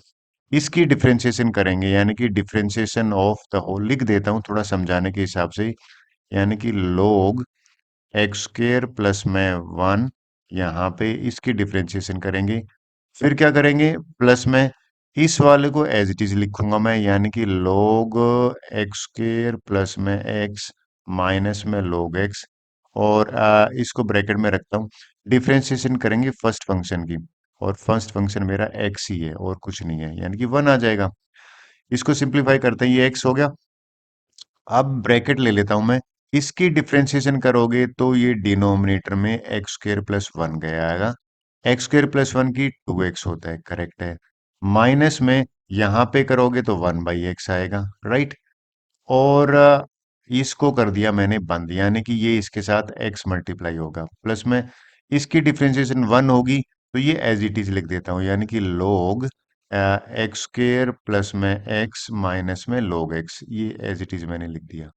इसकी डिफरेंशिएशन करेंगे, यानी कि डिफरेंशिएशन ऑफ द होल लिख देता हूँ थोड़ा समझाने के हिसाब से, यानी कि log एक्स स्क्र प्लस में 1, यहाँ पे इसकी डिफरेंशिएशन करेंगे। फिर क्या करेंगे? प्लस में इस वाले को एज इट इज लिखूंगा मैं, यानी कि log एक्स स्क्र प्लस में एक्स माइनस में log एक्स, और इसको ब्रैकेट में रखता हूँ। डिफरेंशिएशन करेंगे फर्स्ट फंक्शन की, और फर्स्ट फंक्शन मेरा एक्स ही है और कुछ नहीं है, यानी कि 1 आ जाएगा। इसको सिंप्लीफाई करते हैं, ये एक्स हो गया। अब ब्रैकेट ले लेता हूं मैं, इसकी डिफरेंशिएशन करोगे तो ये डिनोमिनेटर में एक्स स्क्र प्लस वन गया आएगा। एक्स स्क्र प्लस वन की 2x होता है, करेक्ट है। माइनस में यहां पे करोगे तो 1/x आएगा, राइट। और इसको कर दिया मैंने बंद, यानी कि ये इसके साथ x मल्टीप्लाई होगा, प्लस में इसकी डिफरेंशिएशन 1 होगी, तो ये एज इट इज लिख देता हूँ, यानी कि log एक्स स्क्र प्लस में x माइनस में log x, ये एज इट इज मैंने लिख दिया,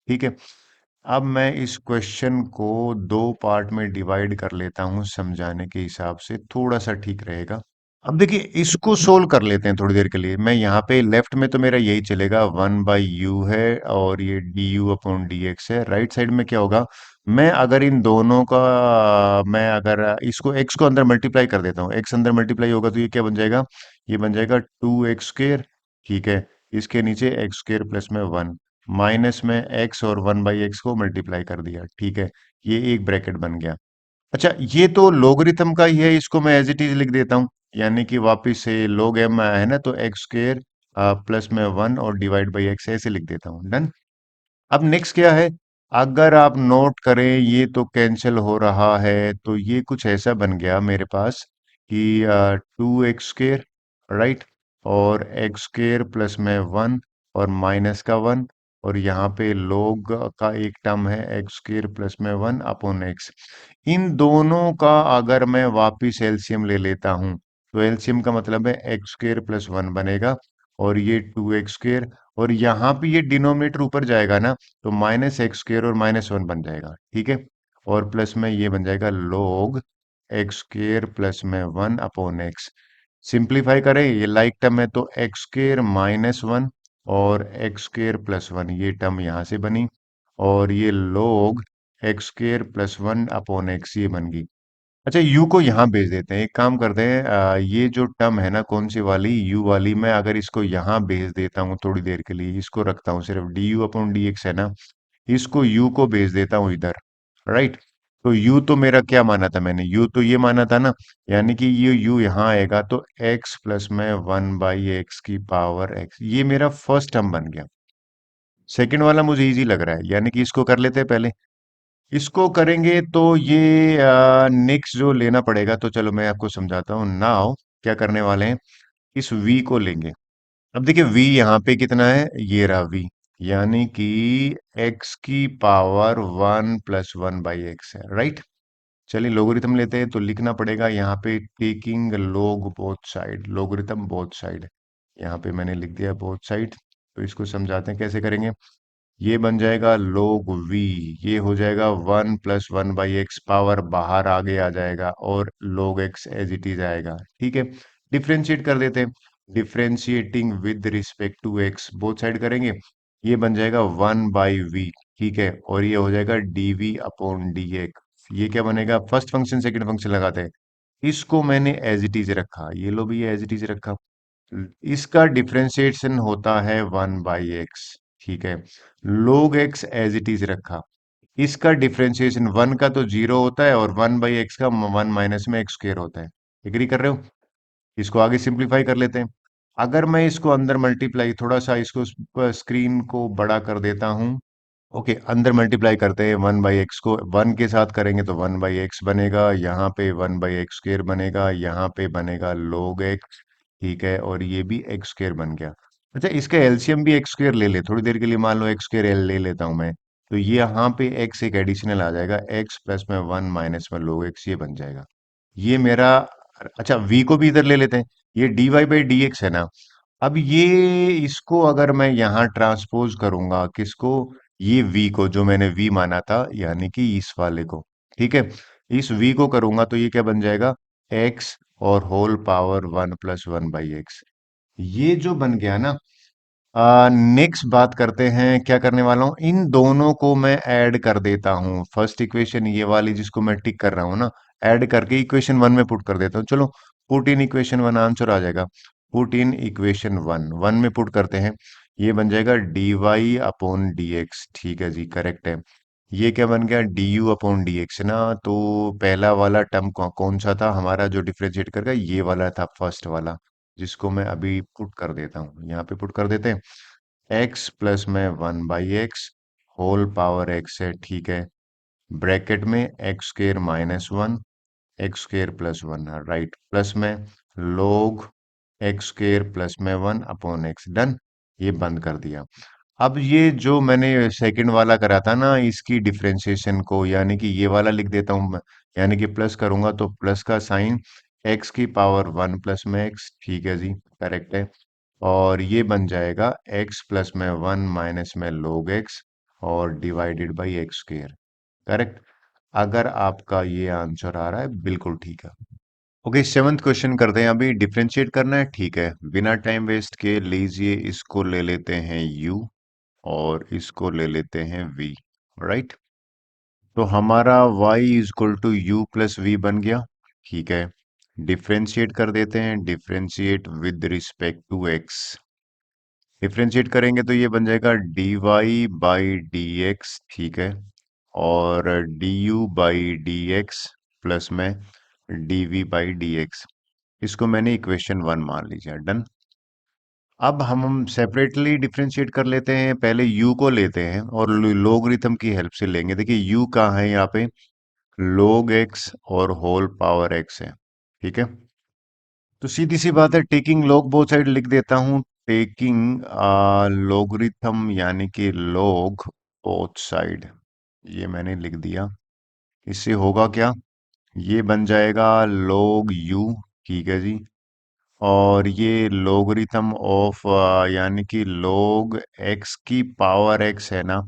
ठीक है। अब मैं इस क्वेश्चन को दो पार्ट में डिवाइड कर लेता हूं, समझाने के हिसाब से थोड़ा सा ठीक रहेगा। अब देखिए, इसको सोल्व कर लेते हैं थोड़ी देर के लिए। मैं यहाँ पे लेफ्ट में तो मेरा यही चलेगा, 1/u है और ये d u upon d x है। राइट साइड में क्या होगा? मैं अगर इन दोनों का, मैं अगर इसको x को अंदर मल्टीप्लाई कर देता हूँ, x अंदर मल्टीप्लाई होगा तो ये क्या बन जाएगा? ये बन जाएगा 2x स्क्र, ठीक है। इसके नीचे एक्स स्क्र प्लस में 1, माइनस में x और 1/x को मल्टीप्लाई कर दिया, ठीक है। ये एक ब्रैकेट बन गया। अच्छा, ये तो लोगरिथम का ही है, इसको मैं एज इट इज लिख देता हूँ, यानी कि वापिस से log m है ना, तो एक्स स्क्र प्लस में 1 और डिवाइड बाई एक्स ऐसे लिख देता हूँ, डन। अब नेक्स्ट क्या है? अगर आप नोट करें, ये तो कैंसिल हो रहा है, तो ये कुछ ऐसा बन गया मेरे पास कि 2x स्क्र, राइट, और एक्स स्क्र प्लस में 1 और माइनस का 1, और यहाँ पे log का एक टर्म है एक्स स्क्र प्लस में 1 अपॉन एक्स। इन दोनों का अगर मैं वापिस एलसीएम ले लेता हूं, तो एलसीएम का मतलब है एक्स स्क्र प्लस 1 बनेगा, और ये 2x स्क्र, और यहाँ पे ये डिनोमिनेटर ऊपर जाएगा ना, तो माइनस एक्स स्क्र और माइनस 1 बन जाएगा, ठीक है। और प्लस में ये बन जाएगा log एक्स स्क्र प्लस में 1 अपॉन एक्स। सिंप्लीफाई करें, ये लाइक टर्म है, तो एक्स स्क्र माइनस 1 और एक्स स्क्र प्लस 1, ये टर्म यहाँ से बनी, और ये log x square plus 1 upon x ये बन गई। अच्छा, u को यहाँ भेज देते हैं, एक काम करते हैं, ये जो टर्म है ना, कौन सी वाली, u वाली, मैं अगर इसको यहाँ भेज देता हूँ थोड़ी देर के लिए, इसको रखता हूँ सिर्फ, D u upon d x है ना, इसको u को भेज देता हूँ इधर, राइट। तो u तो मेरा क्या माना था मैंने? u तो ये माना था ना, यानी कि ये u यहाँ आएगा तो x प्लस में 1/x की पावर x, ये मेरा फर्स्ट टर्म बन गया। सेकंड वाला मुझे इजी लग रहा है, यानी कि इसको कर लेते हैं पहले। इसको करेंगे तो ये नेक्स्ट जो लेना पड़ेगा, तो चलो मैं आपको समझाता हूँ नाउ। क्या करने वाले हैं? इस v को लेंगे। अब देखिए, v यहाँ पे कितना है? ये रहा v, यानी कि x की पावर 1 प्लस 1/x है, राइट। चलिए लोगरिथम लेते हैं, तो लिखना पड़ेगा यहाँ पे taking log both side, logarithm both side. यहाँ पे मैंने लिख दिया बोथ साइड। तो इसको समझाते हैं कैसे करेंगे। ये बन जाएगा log v, ये हो जाएगा 1 प्लस 1/x, पावर बाहर आगे आ जाएगा, और log x as it is आएगा, ठीक है। डिफ्रेंशिएट कर देते हैं, differentiating with respect to x, both side करेंगे, ये बन जाएगा 1/v, ठीक है। और ये हो जाएगा dv अपॉन dx। ये क्या बनेगा? फर्स्ट फंक्शन सेकंड फंक्शन लगाते हैं, इसको मैंने एज इट इज रखा, ये लो भी एज इट इज रखा। इसका डिफरेंशिएशन होता है 1/x, ठीक है। log x as it is रखा, इसका डिफरेंशिएशन 1 का तो 0 होता है, और 1/x का 1 माइनस में एक्स स्क्र होता है। एग्री कर रहे हो? इसको आगे सिंप्लीफाई कर लेते हैं। अगर मैं इसको अंदर मल्टीप्लाई, थोड़ा सा इसको स्क्रीन को बड़ा कर देता हूं, ओके, अंदर मल्टीप्लाई करते हैं 1/x को, 1 के साथ करेंगे तो 1/x बनेगा, यहाँ पे 1/x स्क्र बनेगा, यहाँ पे बनेगा log x, ठीक है। और ये भी एक्स स्क्र बन गया। अच्छा, इसका एलसीएम भी एक्स स्क्र ले ले थोड़ी देर के लिए, मान लो एक्स स्क्र ले लेता हूं मैं, तो ये यहाँ पे x एक एडिशनल आ जाएगा, x प्लस में 1 माइनस में log x, ये बन जाएगा। ये मेरा, अच्छा v को भी इधर ले लेते हैं, ये dy बाई डी एक्स है ना। अब ये, इसको अगर मैं यहाँ ट्रांसपोज करूंगा, किसको, ये v को, जो मैंने v माना था, यानी कि इस वाले को, ठीक है, इस v को करूंगा तो ये क्या बन जाएगा, x और होल पावर 1 + 1/x। ये जो बन गया ना, नेक्स्ट बात करते हैं, क्या करने वाला हूं, इन दोनों को मैं ऐड कर देता हूं। फर्स्ट इक्वेशन ये वाली जिसको मैं टिक कर रहा हूं ना, ऐड करके इक्वेशन वन में पुट कर देता हूं। चलो, put in equation one, answer आ जाएगा। Put in equation one, one में पुट करते हैं, ये बन जाएगा dy/dx। ठीक है जी, करेक्ट है। ये क्या बन गया, du/dx ना। तो पहला वाला टर्म कौन सा था हमारा जो डिफरेंशिएट करगा, ये वाला था, फर्स्ट वाला, जिसको मैं अभी पुट कर देता हूँ, यहाँ पे पुट कर देते हैं। x प्लस में 1/x होल पावर x है, ठीक है, ब्रैकेट में x² - 1, x² + 1, राइट, प्लस में log x² + 1/x, डन। ये बंद कर दिया। अब ये जो मैंने सेकंड वाला करा था ना, इसकी डिफरेंशिएशन को, यानी कि ये वाला लिख देता हूं मैं, यानी कि प्लस करूंगा तो प्लस का साइन, x⁻1 प्लस में x, ठीक है जी, करेक्ट है। और ये बन जाएगा x प्लस में 1 माइनस में log x और डिवाइडेड बाई x², करेक्ट। अगर आपका ये आंसर आ रहा है, बिल्कुल ठीक है। ओके, सेवन्थ क्वेश्चन करते हैं, अभी डिफरेंशिएट करना है, ठीक है, बिना टाइम वेस्ट के लीजिए, इसको ले लेते हैं u और इसको ले लेते हैं v, राइट। तो हमारा y = u + v बन गया, ठीक है। डिफरेंशिएट कर देते हैं, differentiate with respect to x। Differentiate करेंगे तो ये बन जाएगा dy/dx, ठीक है, और du/dx प्लस में dv/dx। इसको मैंने इक्वेशन वन मान लीजिए, डन। अब हम सेपरेटली डिफरेंशिएट कर लेते हैं, पहले u को लेते हैं और लोगरिथम की हेल्प से लेंगे। देखिए u कहाँ है, यहाँ पे log x और होल पावर x है, ठीक है। तो सीधी सी बात है, टेकिंग log बोथ साइड लिख देता हूं, टेकिंग लोगरिथम यानी कि log बोथ साइड, ये मैंने लिख दिया। इससे होगा क्या, ये बन जाएगा log u, ठीक है जी, और ये लोगरिथम ऑफ, यानी कि log x की पावर x है ना,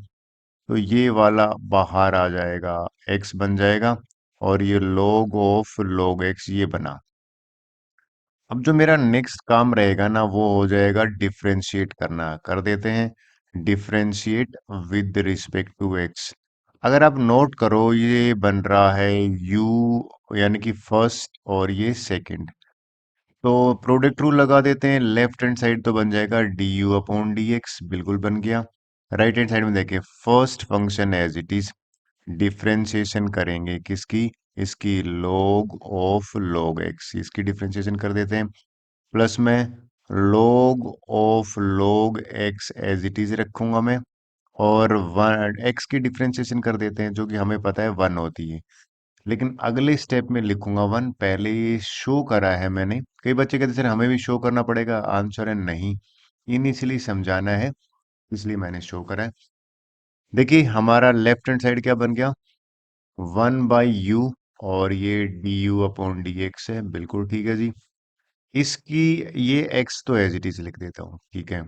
तो ये वाला बाहर आ जाएगा, x बन जाएगा, और ये log ऑफ log x ये बना। अब जो मेरा नेक्स्ट काम रहेगा ना, वो हो जाएगा डिफरेंशिएट करना, कर देते हैं differentiate with respect to x। अगर आप नोट करो, ये बन रहा है u, यानी कि फर्स्ट, और ये सेकंड, तो प्रोडक्ट रूल लगा देते हैं, लेफ्ट हैंड साइड तो बन जाएगा du/dx, बिल्कुल बन गया। राइट हैंड साइड में देखिए, first function as it is, differentiation करेंगे किसकी, इसकी log ऑफ log x, इसकी डिफरेंशिएशन कर देते हैं, प्लस में log of log x as it is रखूंगा मैं, और वन x की डिफरेंशिएशन कर देते हैं, जो कि हमें पता है 1 होती है। लेकिन अगले स्टेप में लिखूंगा 1, पहले ये शो करा है मैंने। कई बच्चे कहते सर हमें भी शो करना पड़ेगा, आंसर है नहीं, इनिशियली समझाना है, इसलिए मैंने शो करा है। देखिए हमारा लेफ्ट हैंड साइड क्या बन गया, 1/u, और ये du/dx है, बिल्कुल ठीक है जी। इसकी, ये x तो एज इट इज लिख देता हूँ, ठीक है।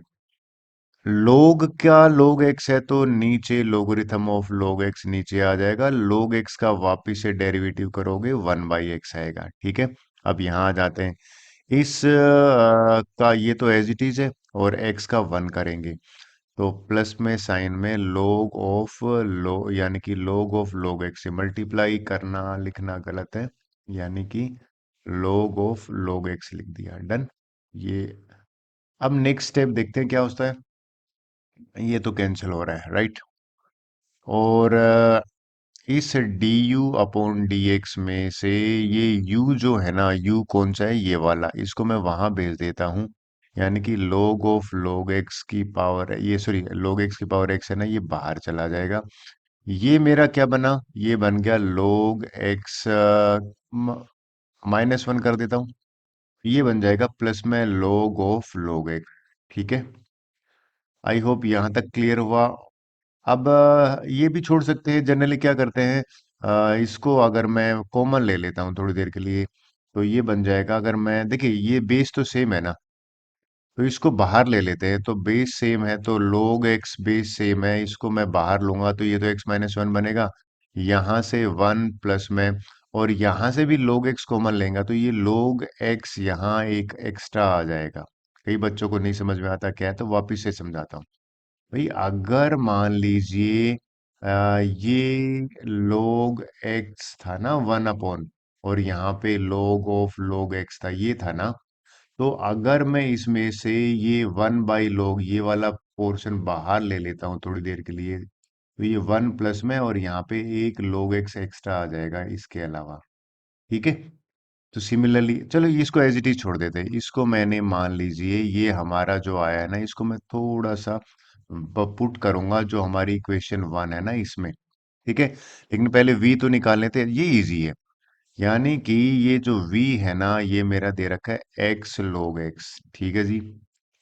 log क्या, log x है तो नीचे लोगरिथम ऑफ log x नीचे आ जाएगा, log x का वापिस से डेरिवेटिव करोगे 1/x आएगा, ठीक है। अब यहाँ आ जाते हैं, इस का ये तो एज इट इज है, और x का 1 करेंगे, तो प्लस में साइन में log ऑफ लो, यानी कि log ऑफ log x से मल्टीप्लाई करना, लिखना गलत है, यानी कि log ऑफ log x लिख दिया, डन। ये, अब नेक्स्ट स्टेप देखते हैं क्या होता है, ये तो कैंसिल हो रहा है, राइट। और इस du/dx में से ये u जो है ना, u कौन सा है, ये वाला, इसको मैं वहां भेज देता हूँ, यानी कि log ऑफ log x की पावर, ये सॉरी log x की पावर x है ना, ये बाहर चला जाएगा। ये मेरा क्या बना, ये बन गया log x -1 कर देता हूँ, ये बन जाएगा प्लस में log ऑफ log x, ठीक है। आई होप यहां तक क्लियर हुआ। अब ये भी छोड़ सकते हैं, जनरली क्या करते हैं, इसको अगर मैं कॉमन ले लेता हूँ थोड़ी देर के लिए, तो ये बन जाएगा, अगर मैं देखिए ये बेस तो सेम है ना, तो इसको बाहर ले लेते हैं, तो बेस सेम है तो log x बेस सेम है, इसको मैं बाहर लूंगा तो ये तो x-1 बनेगा, यहाँ से 1 प्लस में, और यहाँ से भी log x कॉमन लेंगे तो ये log x यहाँ एक एक्स्ट्रा आ जाएगा। कई बच्चों को नहीं समझ में आता क्या है, तो वापिस से समझाता हूँ। भाई अगर मान लीजिए ये log x था ना 1 अपॉन, और यहाँ पे log ऑफ log x था, ये था ना, तो अगर मैं इसमें से ये 1/log ये वाला पोर्शन बाहर ले लेता हूँ थोड़ी देर के लिए, तो ये 1 प्लस में, और यहाँ पे एक log x एक्स्ट्रा आ जाएगा इसके अलावा। ठीक है, तो सिमिलरली चलो इसको एज इट इज छोड़ देते हैं, इसको मैंने मान लीजिए ये हमारा जो आया है ना, इसको मैं थोड़ा सा पुट करूंगा जो हमारी इक्वेशन 1 है ना इसमें। ठीक है, लेकिन पहले v तो निकाल लेते हैं, ये इजी है। यानी कि ये जो v है ना, ये मेरा दे रखा है x log x। ठीक है जी,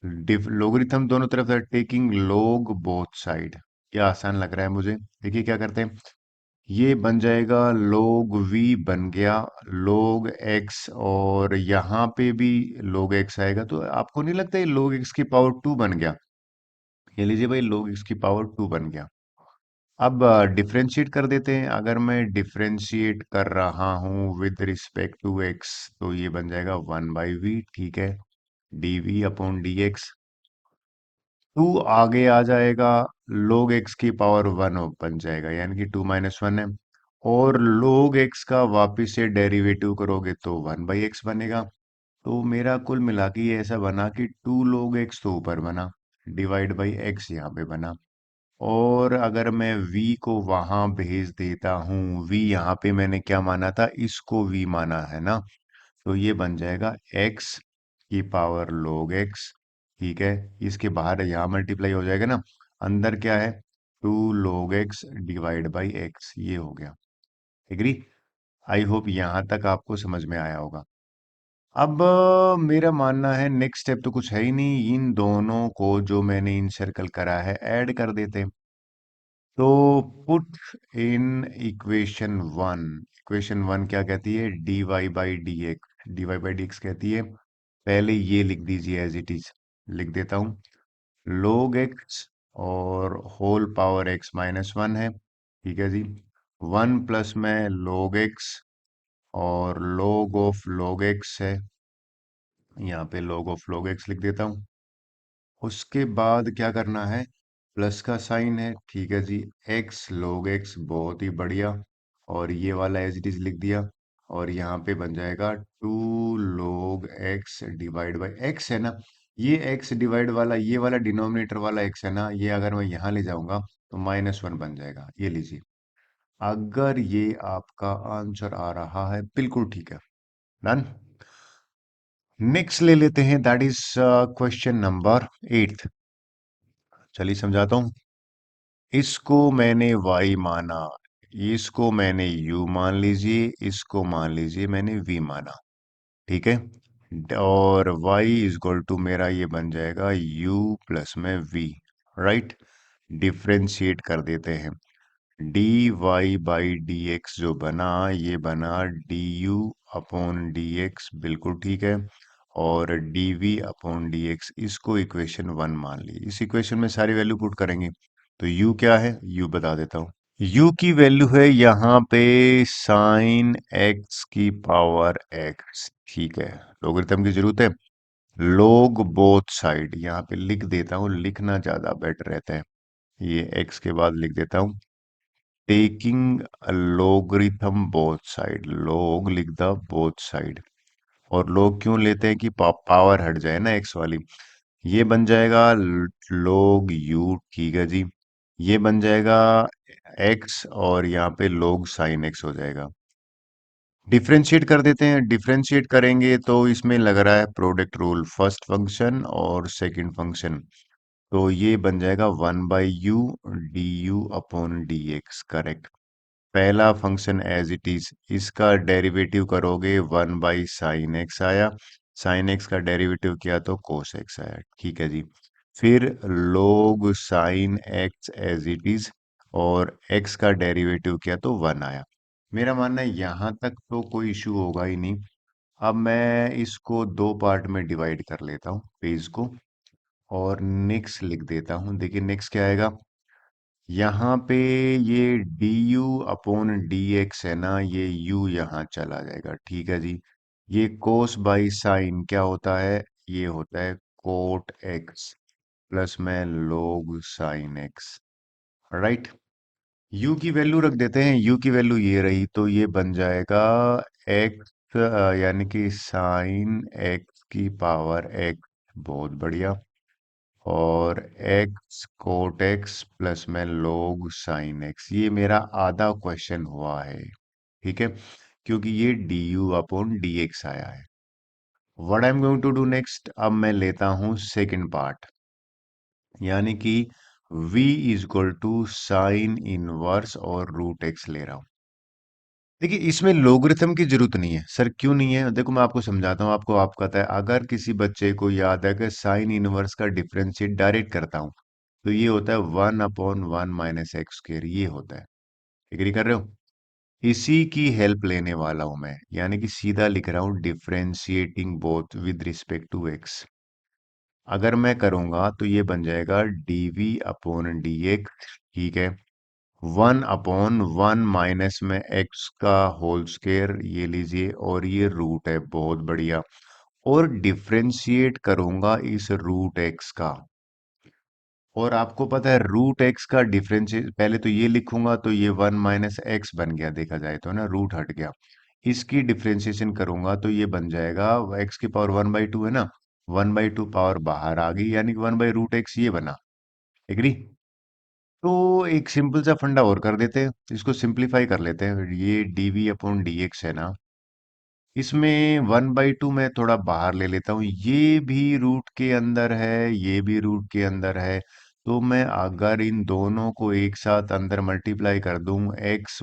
लोगरिथम दोनों तरफ है, टेकिंग log बोथ साइड। क्या आसान लग रहा है मुझे। देखिए क्या करते हैं, ये बन जाएगा log v बन गया log x, और यहाँ पे भी log x आएगा, तो आपको नहीं लगता ये log x की पावर 2 बन गया। ये लीजिए भाई log x की पावर 2 बन गया। अब डिफरेंशिएट कर देते हैं, अगर मैं डिफरेंशिएट कर रहा हूं विद रिस्पेक्ट टू x, तो ये बन जाएगा 1/v। ठीक है, dv अपॉन dx, 2 आगे आ जाएगा, log x की पावर 1 बन जाएगा, यानी कि 2 - 1 है, और log x का वापिस से डेरिवेटिव करोगे तो 1/x बनेगा। तो मेरा कुल मिला के ये ऐसा बना कि 2 log x तो ऊपर बना, डिवाइड बाई x यहाँ पे बना, और अगर मैं v को वहां भेज देता हूँ, v यहाँ पे मैंने क्या माना था, इसको v माना है ना, तो ये बन जाएगा x की पावर log x। ठीक है, इसके बाहर यहाँ मल्टीप्लाई हो जाएगा ना, अंदर क्या है, 2 log x divide by x, ये हो गया। एग्री। आई होप यहाँ तक आपको समझ में आया होगा। अब मेरा मानना है नेक्स्ट स्टेप तो कुछ है ही नहीं, इन दोनों को जो मैंने इनसर्कल करा है ऐड कर देते हैं। तो पुट इन इक्वेशन 1 क्या कहती है, dy बाई डी एक्स कहती है, पहले ये लिख दीजिए एज इट इज, लिख देता हूं log x और होल पावर x-1 है। ठीक है जी, 1 प्लस में log x, और log ऑफ log x है, यहाँ पे log ऑफ log x लिख देता हूँ। उसके बाद क्या करना है, प्लस का साइन है। ठीक है जी, एक्स log x, बहुत ही बढ़िया, और ये वाला एज इट इज लिख दिया, और यहाँ पे बन जाएगा 2 log x divide by x है ना, ये x डिवाइड वाला, ये वाला डिनोमिनेटर वाला x है ना, ये अगर मैं यहाँ ले जाऊंगा तो -1 बन जाएगा। ये लीजिए, अगर ये आपका आंसर आ रहा है बिल्कुल ठीक है। डन। नेक्स्ट ले लेते हैं, दैट इज क्वेश्चन नंबर 8। चलिए समझाता हूँ। इसको मैंने y माना, इसको मैंने u मान लीजिए, इसको मान लीजिए मैंने v माना। ठीक है, और y इज इक्वल टू मेरा ये बन जाएगा u प्लस में v। राइट, डिफ्रेंशिएट कर देते हैं, dy बाई dx जो बना, ये बना du अपॉन dx, बिल्कुल ठीक है, और dv अपॉन dx, इसको इक्वेशन 1 मान ली। इस इक्वेशन में सारी वैल्यू पुट करेंगे, तो u क्या है, u बता देता हूँ। u की वैल्यू है यहाँ पे साइन x की पावर x। ठीक है, लोगरिथम की जरूरत है, log बोथ साइड यहाँ पे लिख देता हूँ, लिखना ज्यादा बेटर रहता है, ये x के बाद लिख देता हूँ, taking logarithm both side, log लिख द बोथ साइड, और log क्यों लेते हैं कि पावर हट जाए ना x वाली। ये बन जाएगा log u। ठीक है जी, ये बन जाएगा x, और यहाँ पे log साइन x हो जाएगा। डिफरेंशिएट कर देते हैं, डिफरेंशिएट करेंगे तो इसमें लग रहा है प्रोडक्ट रूल, फर्स्ट फंक्शन और सेकंड फंक्शन, तो ये बन जाएगा 1/u du upon dx। Correct, पहला फंक्शन एज इट इज, इसका डेरिवेटिव करोगे 1/sin x आया, sin x का डेरिवेटिव किया तो cos x आया। ठीक है जी, फिर log sine x as it is, और x का डेरिवेटिव किया तो 1 आया। मेरा मानना है यहां तक तो कोई इशू होगा ही नहीं। अब मैं इसको दो पार्ट में डिवाइड कर लेता हूँ पेज को, और नेक्स्ट लिख देता हूँ। देखिए नेक्स्ट क्या आएगा, यहाँ पे ये d u upon d x है ना, ये u यहाँ चला जाएगा, ठीक है जी। ये कोस बाई साइन क्या होता है, ये होता है कोट एक्स प्लस में लोग साइन एक्स, राइट। u की वैल्यू रख देते हैं, u की वैल्यू ये रही, तो ये बन जाएगा x, यानी कि साइन एक्स की पावर x, बहुत बढ़िया। और x कोट एक्स प्लस में लोग साइन एक्स, ये मेरा आधा क्वेश्चन हुआ है, ठीक है, क्योंकि ये d u upon d x आया है। What I am going to do next, अब मैं लेता हूं सेकंड पार्ट, यानी कि v is equal to sine inverse और रूट एक्स ले रहा हूं। देखिए इसमें लोगरिथम की जरूरत नहीं है सर, क्यों नहीं है, देखो मैं आपको समझाता हूँ। आपको आप पता है, अगर किसी बच्चे को याद है कि साइन इनवर्स का डिफरेंशिएट डायरेक्ट करता हूँ, तो ये होता है 1/(1 - x²), ये होता है। एग्री कर रहे हो? इसी की हेल्प लेने वाला हूं मैं, यानी कि सीधा लिख रहा हूं differentiating both with respect to x. अगर मैं करूंगा तो ये बन जाएगा dv/dx, ठीक है। 1/(1 - में x का होल स्क्वायर ये लीजिए, और ये रूट है, बहुत बढ़िया। और डिफरेंशिएट करूंगा इस रूट एक्स का, और आपको पता है रूट एक्स का डिफरेंशिएट, पहले तो ये लिखूंगा तो ये 1 - x बन गया, देखा जाए तो ना, रूट हट गया। इसकी डिफरेंशिएशन करूंगा तो ये बन जाएगा, x की पावर 1/2 है ना, 1/2 पावर बाहर आ गई, यानी कि 1/√x ये बना। एग्री? तो एक सिंपल सा फंडा और कर देते हैं, इसको सिंपलीफाई कर लेते हैं। ये dv/dx है ना, इसमें 1/2 मैं थोड़ा बाहर ले लेता हूँ, ये भी रूट के अंदर है, ये भी रूट के अंदर है। तो मैं अगर इन दोनों को एक साथ अंदर मल्टीप्लाई कर दूं, x -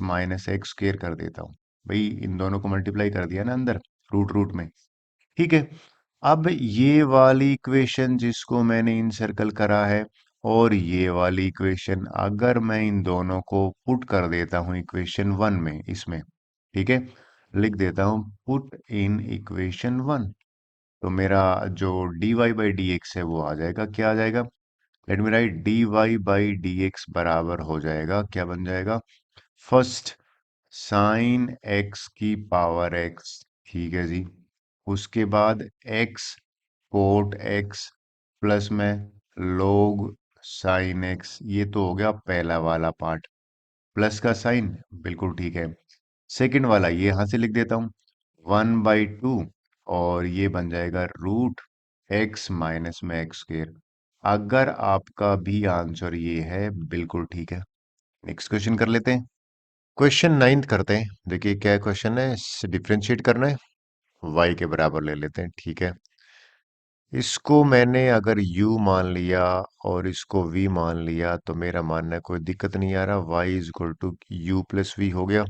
x² कर देता हूँ। भाई इन दोनों को मल्टीप्लाई कर दिया ना अंदर, रूट रूट में, ठीक है। अब ये वाली इक्वेशन जिसको मैंने इन सर्कल करा है, और ये वाली इक्वेशन, अगर मैं इन दोनों को पुट कर देता हूं इक्वेशन 1 में, इसमें, ठीक है, लिख देता हूं पुट इन इक्वेशन 1, तो मेरा जो dy/dx है वो आ जाएगा, क्या आ जाएगा, लेट मी राइट, dy/dx बराबर हो जाएगा, क्या बन जाएगा, फर्स्ट साइन एक्स की पावर एक्स, ठीक है जी। उसके बाद एक्स कोट एक्स प्लस में लोग साइन एक्स, ये तो हो गया पहला वाला पार्ट, प्लस का साइन, बिल्कुल ठीक है। सेकंड वाला ये यहां से लिख देता हूं, 1/2, और ये बन जाएगा रूट एक्स माइनस में x²। अगर आपका भी आंसर ये है, बिल्कुल ठीक है। नेक्स्ट क्वेश्चन कर लेते हैं। क्वेश्चन नाइन्थ करते हैं। देखिए क्या क्वेश्चन है, डिफरेंशिएट करना है, y के बराबर ले लेते हैं, ठीक है। इसको मैंने अगर u मान लिया और इसको v मान लिया, तो मेरा मानना है कोई दिक्कत नहीं आ रहा, y is equal to u प्लस v हो गया।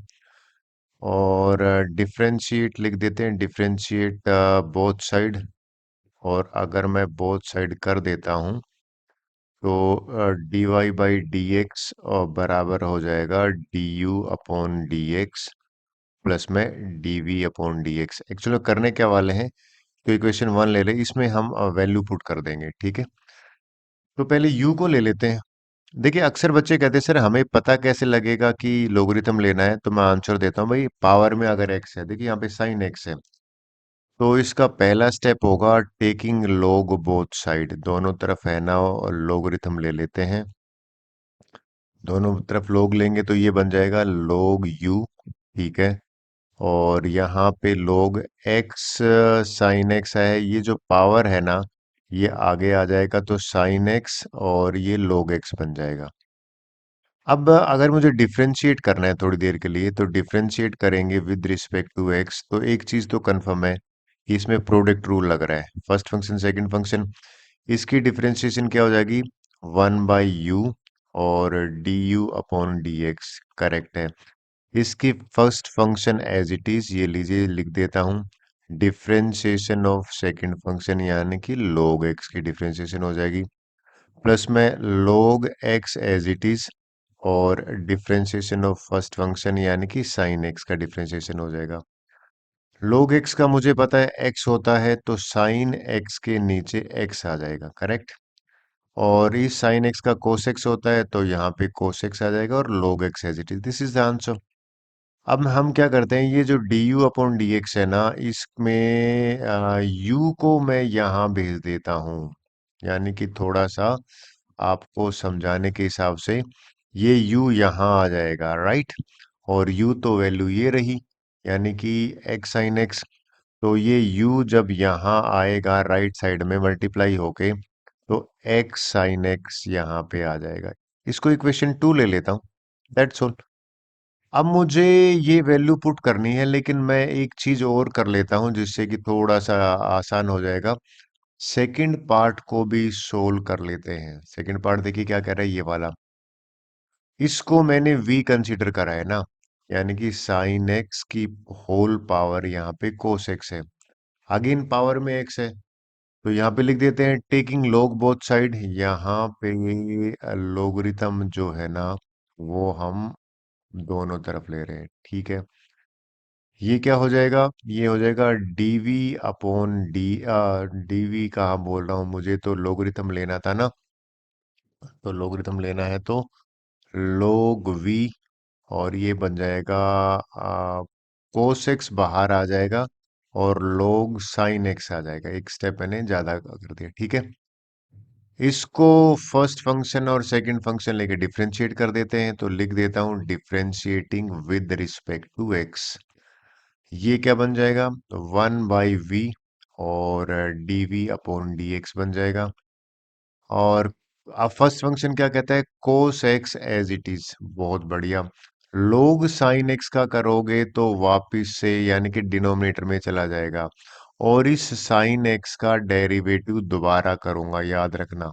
और डिफरेंशिएट लिख देते हैं, डिफरेंशिएट बोथ साइड, और अगर मैं बोथ साइड कर देता हूं, तो dy/dx बराबर हो जाएगा du/dx प्लस में dv/dx। एक्चुअली करने क्या वाले हैं, तो इक्वेशन 1 ले लें, इसमें हम वैल्यू पुट कर देंगे, ठीक है। तो पहले u को ले लेते हैं। देखिए अक्सर बच्चे कहते हैं सर हमें पता कैसे लगेगा कि लोगरिथम लेना है, तो मैं आंसर देता हूँ, भाई पावर में अगर x है, देखिए यहाँ पे साइन x है, तो इसका पहला स्टेप होगा टेकिंग log बोथ साइड, दोनों तरफ है ना लोगरिथम ले लेते हैं। दोनों तरफ log लेंगे तो ये बन जाएगा log u, ठीक है। और यहाँ पे log x साइन x है, ये जो पावर है ना, ये आगे आ जाएगा तो साइन x, और ये log x बन जाएगा। अब अगर मुझे डिफरेंशिएट करना है थोड़ी देर के लिए, तो डिफरेंशिएट करेंगे विद रिस्पेक्ट टू एक्स, तो एक चीज तो कंफर्म है कि इसमें प्रोडक्ट रूल लग रहा है, फर्स्ट फंक्शन सेकंड फंक्शन, इसकी डिफरेंशिएशन क्या हो जाएगी, 1/u और du/dx, करेक्ट है। इसकी first function as it is ये लीजिए, लिख देता हूं डिफरेंशिएशन ऑफ सेकंड फंक्शन, यानी कि log x की डिफरेंशिएशन हो जाएगी। प्लस में log x as it is, और डिफरेंशिएशन ऑफ फर्स्ट फंक्शन यानी कि साइन x का डिफरेंशिएशन हो जाएगा। log x का मुझे पता है x होता है, तो साइन x के नीचे x आ जाएगा, करेक्ट। और इस साइन x का cos x होता है, तो यहाँ पे cos x आ जाएगा, और log x as it is, this is the answer. अब हम क्या करते हैं, ये जो du अपॉन डी एक्स है ना, इसमें u को मैं यहाँ भेज देता हूँ, यानी कि थोड़ा सा आपको समझाने के हिसाब से ये u यहाँ आ जाएगा, राइट। और u तो वैल्यू ये रही, यानी कि x साइन x। तो ये u जब यहाँ आएगा राइट साइड में मल्टीप्लाई होके, तो x साइन x यहाँ पे आ जाएगा। इसको इक्वेशन 2 ले लेता हूँ, दैट्स ऑल। अब मुझे ये वैल्यू पुट करनी है, लेकिन मैं एक चीज और कर लेता हूं जिससे कि थोड़ा सा आसान हो जाएगा। सेकंड पार्ट को भी सोल्व कर लेते हैं। सेकंड पार्ट देखिए क्या कह रहा है ये वाला। इसको मैंने v कंसीडर करा है ना, यानी कि साइन x की होल पावर यहाँ पे कोस x है, अगेन पावर में x है। तो यहाँ पे लिख देते हैं टेकिंग log बोथ साइड। यहाँ पे लोगरिथम जो है ना, वो हम दोनों तरफ ले रहे हैं, ठीक है। ये क्या हो जाएगा, ये हो जाएगा dv अपॉन dv कहाँ बोल रहा हूँ, मुझे तो लोगरिथम लेना था ना। तो लोगरिथम लेना है तो log v, और ये बन जाएगा cos x बाहर आ जाएगा, और log sin x आ जाएगा। एक स्टेप मैंने ज्यादा कर दिया, ठीक है। इसको फर्स्ट फंक्शन और सेकंड फंक्शन लेके डिफरेंशिएट कर देते हैं, तो लिख देता हूं differentiating with respect to x। ये क्या बन जाएगा, 1/v, और dv अपॉन dx बन जाएगा। और अब फर्स्ट फंक्शन क्या कहता है, cos x as it is, बहुत बढ़िया। log sin x का करोगे तो वापिस से यानी कि डिनोमिनेटर में चला जाएगा, और इस sin x का डेरिवेटिव दोबारा करूंगा, याद रखना।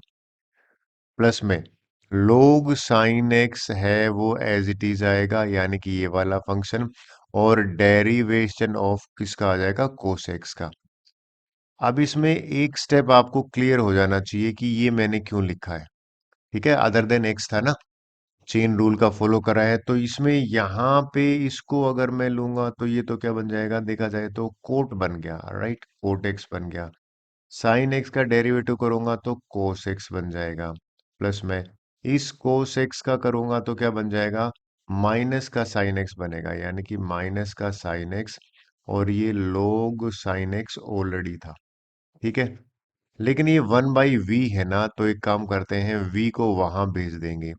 प्लस में log sin x है वो एज इट इज आएगा, यानी कि ये वाला फंक्शन, और डेरिवेशन ऑफ किसका आ जाएगा, cos x का। अब इसमें एक स्टेप आपको क्लियर हो जाना चाहिए कि ये मैंने क्यों लिखा है, ठीक है। अदर देन x था ना, चेन रूल का फॉलो करा है, तो इसमें यहाँ पे इसको अगर मैं लूंगा तो ये तो क्या बन जाएगा, देखा जाए तो कोट बन गया, राइट, कोट x बन गया। साइन x का डेरिवेटिव करूंगा तो कोस x बन जाएगा। प्लस में इस कोस x का करूंगा तो क्या बन जाएगा, माइनस का साइन x बनेगा, यानी कि माइनस का साइन x। और ये लोग साइन x ऑलरेडी था, ठीक है। लेकिन ये 1/v है ना, तो एक काम करते हैं, v को वहां भेज देंगे।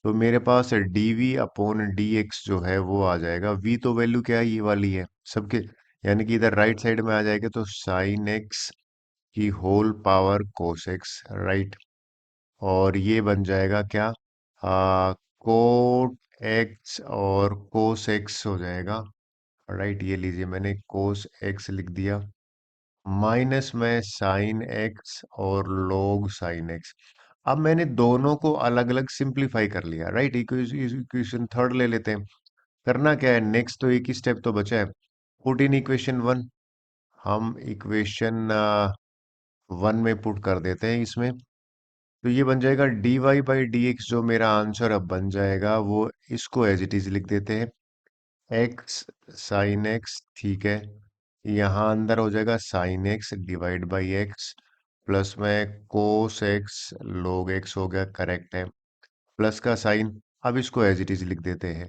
तो मेरे पास dv अपॉन dx जो है वो आ जाएगा। v तो वैल्यू क्या है, ये वाली है सबके, यानी कि इधर राइट साइड में आ जाएगा, तो साइन x की whole power cos x, right. और ये बन जाएगा क्या, कोट एक्स और कोस एक्स हो जाएगा, राइट। ये लीजिए मैंने कोस एक्स लिख दिया, माइनस में साइन एक्स और log साइन एक्स। अब मैंने दोनों को अलग अलग सिंप्लीफाई कर लिया, राइट। इक्वेशन थर्ड ले लेते हैं। करना क्या है, नेक्स्ट तो एक ही स्टेप तो बचा है, पुट इन इक्वेशन वन। हम इक्वेशन वन में पुट कर देते हैं इसमें। तो ये बन जाएगा dy/dx, जो मेरा आंसर अब बन जाएगा वो, इसको एज इट इज लिख देते हैं, x साइन x, ठीक है। यहाँ अंदर हो जाएगा sine x divide by x, plus में कोस x log x हो गया, करेक्ट है। प्लस का साइन, अब इसको एज इट इज लिख देते हैं।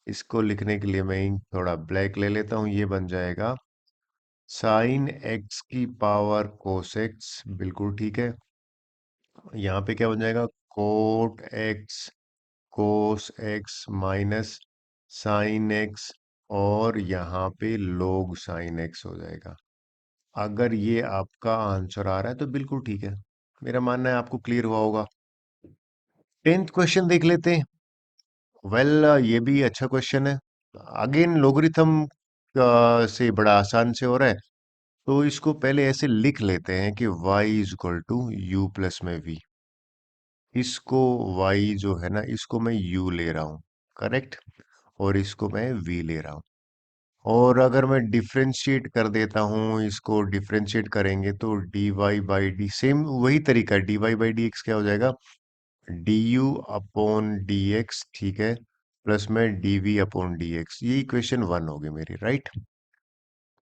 इसको लिखने के लिए मैं इंक थोड़ा ब्लैक ले लेता हूँ, ये बन जाएगा साइन x की पावर कोस x, बिल्कुल ठीक है। यहाँ पे क्या बन जाएगा, कोट x कोस x माइनस साइन x, और यहाँ पे log साइन x हो जाएगा। अगर ये आपका आंसर आ रहा है तो बिल्कुल ठीक है, मेरा मानना है आपको क्लियर हुआ होगा। 10th क्वेश्चन देख लेते हैं। वेल ये भी अच्छा क्वेश्चन है, अगेन लोगरिथम से बड़ा आसान से हो रहा है। तो इसको पहले ऐसे लिख लेते हैं कि y is equal to u plus में v। इसको y जो है ना, इसको मैं u ले रहा हूँ, करेक्ट। और इसको मैं v ले रहा हूँ। और अगर मैं डिफरेंशिएट कर देता हूँ, इसको डिफरेंशिएट करेंगे तो dy बाई डी, सेम वही तरीका है, dy बाई डी एक्स क्या हो जाएगा, d u upon d x, ठीक है, प्लस में d v upon d x. ये इक्वेशन वन होगी मेरी, राइट।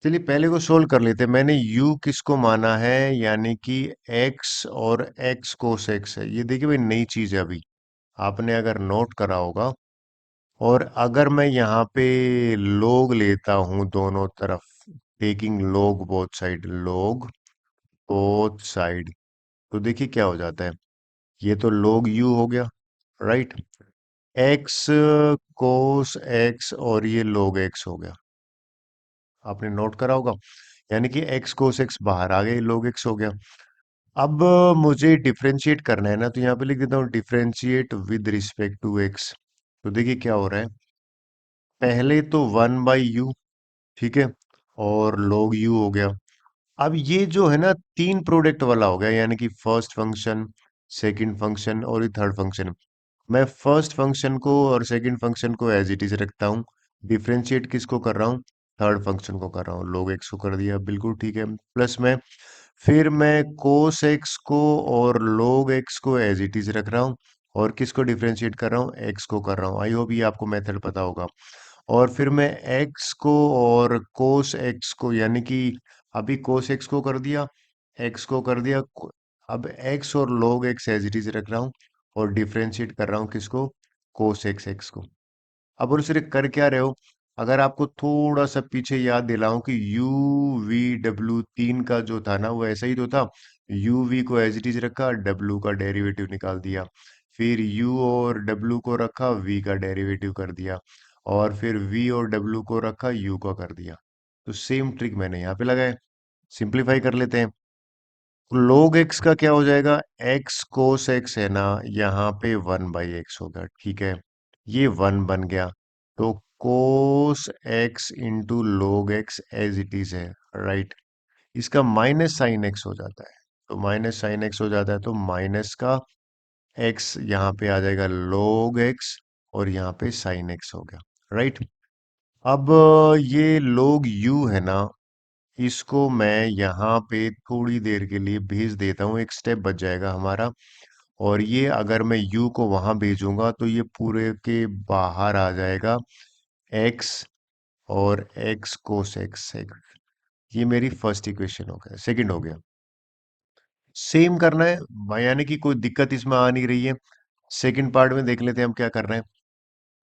चलिए पहले को सोल्व कर लेते हैं। मैंने u किसको माना है, यानी कि x, और x कोस x है। ये देखिए भाई नई चीज है अभी, आपने अगर नोट करा होगा। और अगर मैं यहाँ पे लोग लेता हूं दोनों तरफ, टेकिंग लोग बोथ साइड, लोग बोथ साइड, तो देखिए क्या हो जाता है। ये तो लोग u हो गया, राइट। x कोस x और ये लोग x हो गया, आपने नोट करा होगा। यानी कि x कोस x बाहर आ गए, लोग x हो गया। अब मुझे डिफरेंशिएट करना है ना, तो यहाँ पे लिख देता हूँ differentiate with respect to x। तो देखिए क्या हो रहा है, पहले तो 1/u, ठीक है, और log u हो गया। अब ये जो है ना तीन प्रोडक्ट वाला हो गया, यानी कि फर्स्ट फंक्शन, सेकंड फंक्शन और ये थर्ड फंक्शन। मैं फर्स्ट फंक्शन को और सेकंड फंक्शन को एज इट इज रखता हूँ। डिफरेंशिएट किसको कर रहा हूँ, थर्ड फंक्शन को कर रहा हूँ। log x को कर दिया, बिल्कुल ठीक है। प्लस में फिर मैं कोस एक्स को और log x को एज इट इज रख रहा हूँ, और किसको डिफरेंशिएट कर रहा हूँ, x को कर रहा हूँ। आई होप ये आपको मेथड पता होगा। और फिर मैं x को और कोस x को, यानी कि अभी कोस x को कर दिया, x को कर दिया, अब x और log x as it is रख रहा हूँ, और डिफरेंशिएट कर रहा हूँ किसको, कोस x x को। अब और सिर्फ कर क्या रहे हो, अगर आपको थोड़ा सा पीछे याद दिलाऊं कि यू वी डब्ल्यू तीन का जो था ना, वो ऐसा ही तो था। यू वी को एज इट इज रखा, डब्ल्यू का डेरिवेटिव निकाल दिया, फिर यू और डब्ल्यू को रखा, वी का डेरिवेटिव कर दिया, और फिर वी और डब्ल्यू को रखा, यू का कर दिया। तो सेम ट्रिक मैंने यहाँ पे लगाया। सिंप्लीफाई कर लेते हैं। log x का क्या हो जाएगा, x कोस x है ना, यहाँ पे 1/x होगा, ठीक है, ये वन बन गया। तो cos x into log x as it is है, राइट। इसका माइनस साइन x हो जाता है, तो माइनस साइन x हो जाता है, तो माइनस का x यहाँ पे आ जाएगा log x, और यहाँ पे साइन x हो गया, राइट। अब ये log u है ना, इसको मैं यहाँ पे थोड़ी देर के लिए भेज देता हूँ, एक स्टेप बच जाएगा हमारा। और ये अगर मैं u को वहां भेजूंगा तो ये पूरे के बाहर आ जाएगा x, और x कोस x। ये मेरी फर्स्ट इक्वेशन हो गया, सेकंड हो गया। सेम करना है यानी कि कोई दिक्कत इसमें आ नहीं रही है। सेकंड पार्ट में देख लेते हैं हम क्या कर रहे हैं।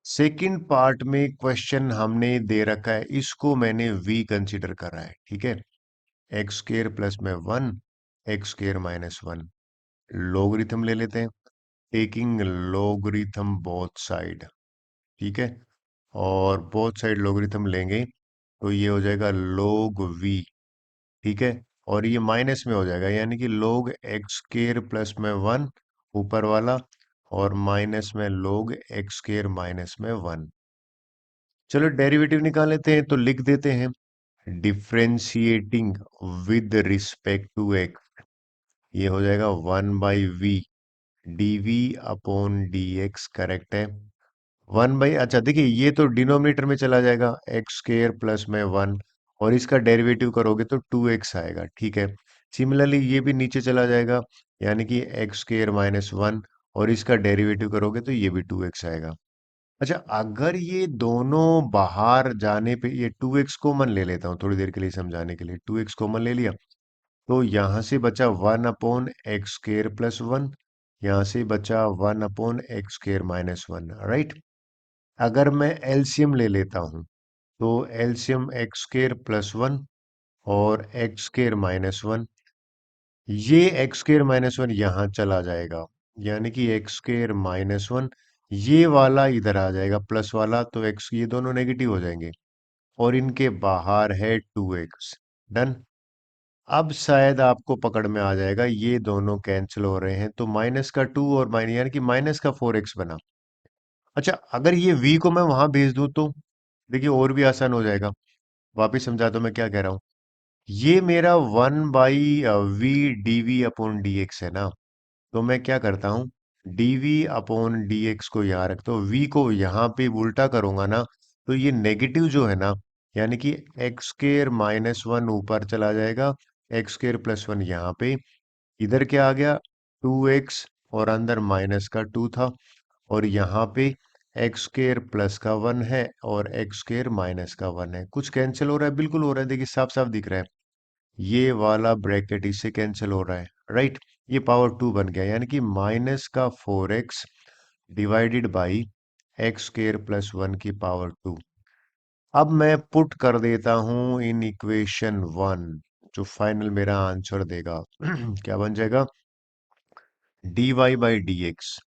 सेकंड पार्ट में क्वेश्चन हमने दे रखा है, इसको मैंने v कंसीडर कर रहा है, ठीक है। एक्स स्क्र प्लस में one, x square minus one. Logarithm ले लेते हैं, टेकिंग लोगरिथम बोथ साइड, ठीक है। और बोथ साइड लोगरिथम लेंगे तो ये हो जाएगा लोग वी, ठीक है। और ये माइनस में हो जाएगा, यानी कि लोग एक्स स्क्र प्लस में वन ऊपर वाला, और माइनस में लोग एक्स स्क्र माइनस में वन। चलो डेरिवेटिव निकाल लेते हैं, तो लिख देते हैं differentiating with respect to x, ये हो जाएगा 1/v d v upon d x, correct है। 1/, अच्छा देखिए ये तो डिनोमिनेटर में चला जाएगा, एक्स स्क्र प्लस में वन, और इसका डेरिवेटिव करोगे तो 2x आएगा, ठीक है। सिमिलरली ये भी नीचे चला जाएगा, यानी कि एक्स स्क्र माइनस वन, और इसका डेरिवेटिव करोगे तो ये भी 2x आएगा। अच्छा अगर ये दोनों बाहर जाने पे, ये 2x कॉमन ले लेता हूँ थोड़ी देर के लिए समझाने के लिए, 2x कॉमन ले लिया, तो यहां से बचा 1/x² + 1, यहां से बचा 1/x² - 1, राइट। अगर मैं एलसीएम ले लेता हूं, तो एलसीएम x² + 1 और x²-1, ये x²-1 यहां चला जाएगा, यानी कि x²-1, ये वाला इधर आ जाएगा प्लस वाला, तो x, ये दोनों नेगेटिव हो जाएंगे, और इनके बाहर है 2x। डन। अब शायद आपको पकड़ में आ जाएगा, ये दोनों कैंसिल हो रहे हैं, तो माइनस का टू और माइनस, यानी कि माइनस का 4x बना। अच्छा अगर ये v को मैं वहां भेज दूं तो देखिए और भी आसान हो जाएगा। वापिस समझाता हूं मैं क्या कह रहा हूं। ये मेरा 1/v d v upon d x है ना, तो मैं क्या करता हूं, d v upon d x को यहाँ रखता हूँ, v को यहाँ पे उल्टा करूंगा ना, तो ये नेगेटिव जो है ना, यानी कि x² - 1 ऊपर चला जाएगा, x² + 1 यहाँ पे, इधर क्या आ गया 2x, और अंदर माइनस का 2 था, और यहाँ पे एक्स स्क्र प्लस का 1 है और एक्स स्क्र माइनस का 1 है। कुछ कैंसिल हो रहा है? बिल्कुल हो रहा है, देखिए साफ साफ दिख रहा है। ये वाला ब्रैकेट इससे कैंसिल हो रहा है, राइट। ये पावर 2 बन गया, यानी कि माइनस का 4x divided by x square plus 1 की पावर 2। अब मैं पुट कर देता हूं इन इक्वेशन 1, जो फाइनल मेरा आंसर देगा। क्या बन जाएगा? dy बाई डी एक्स,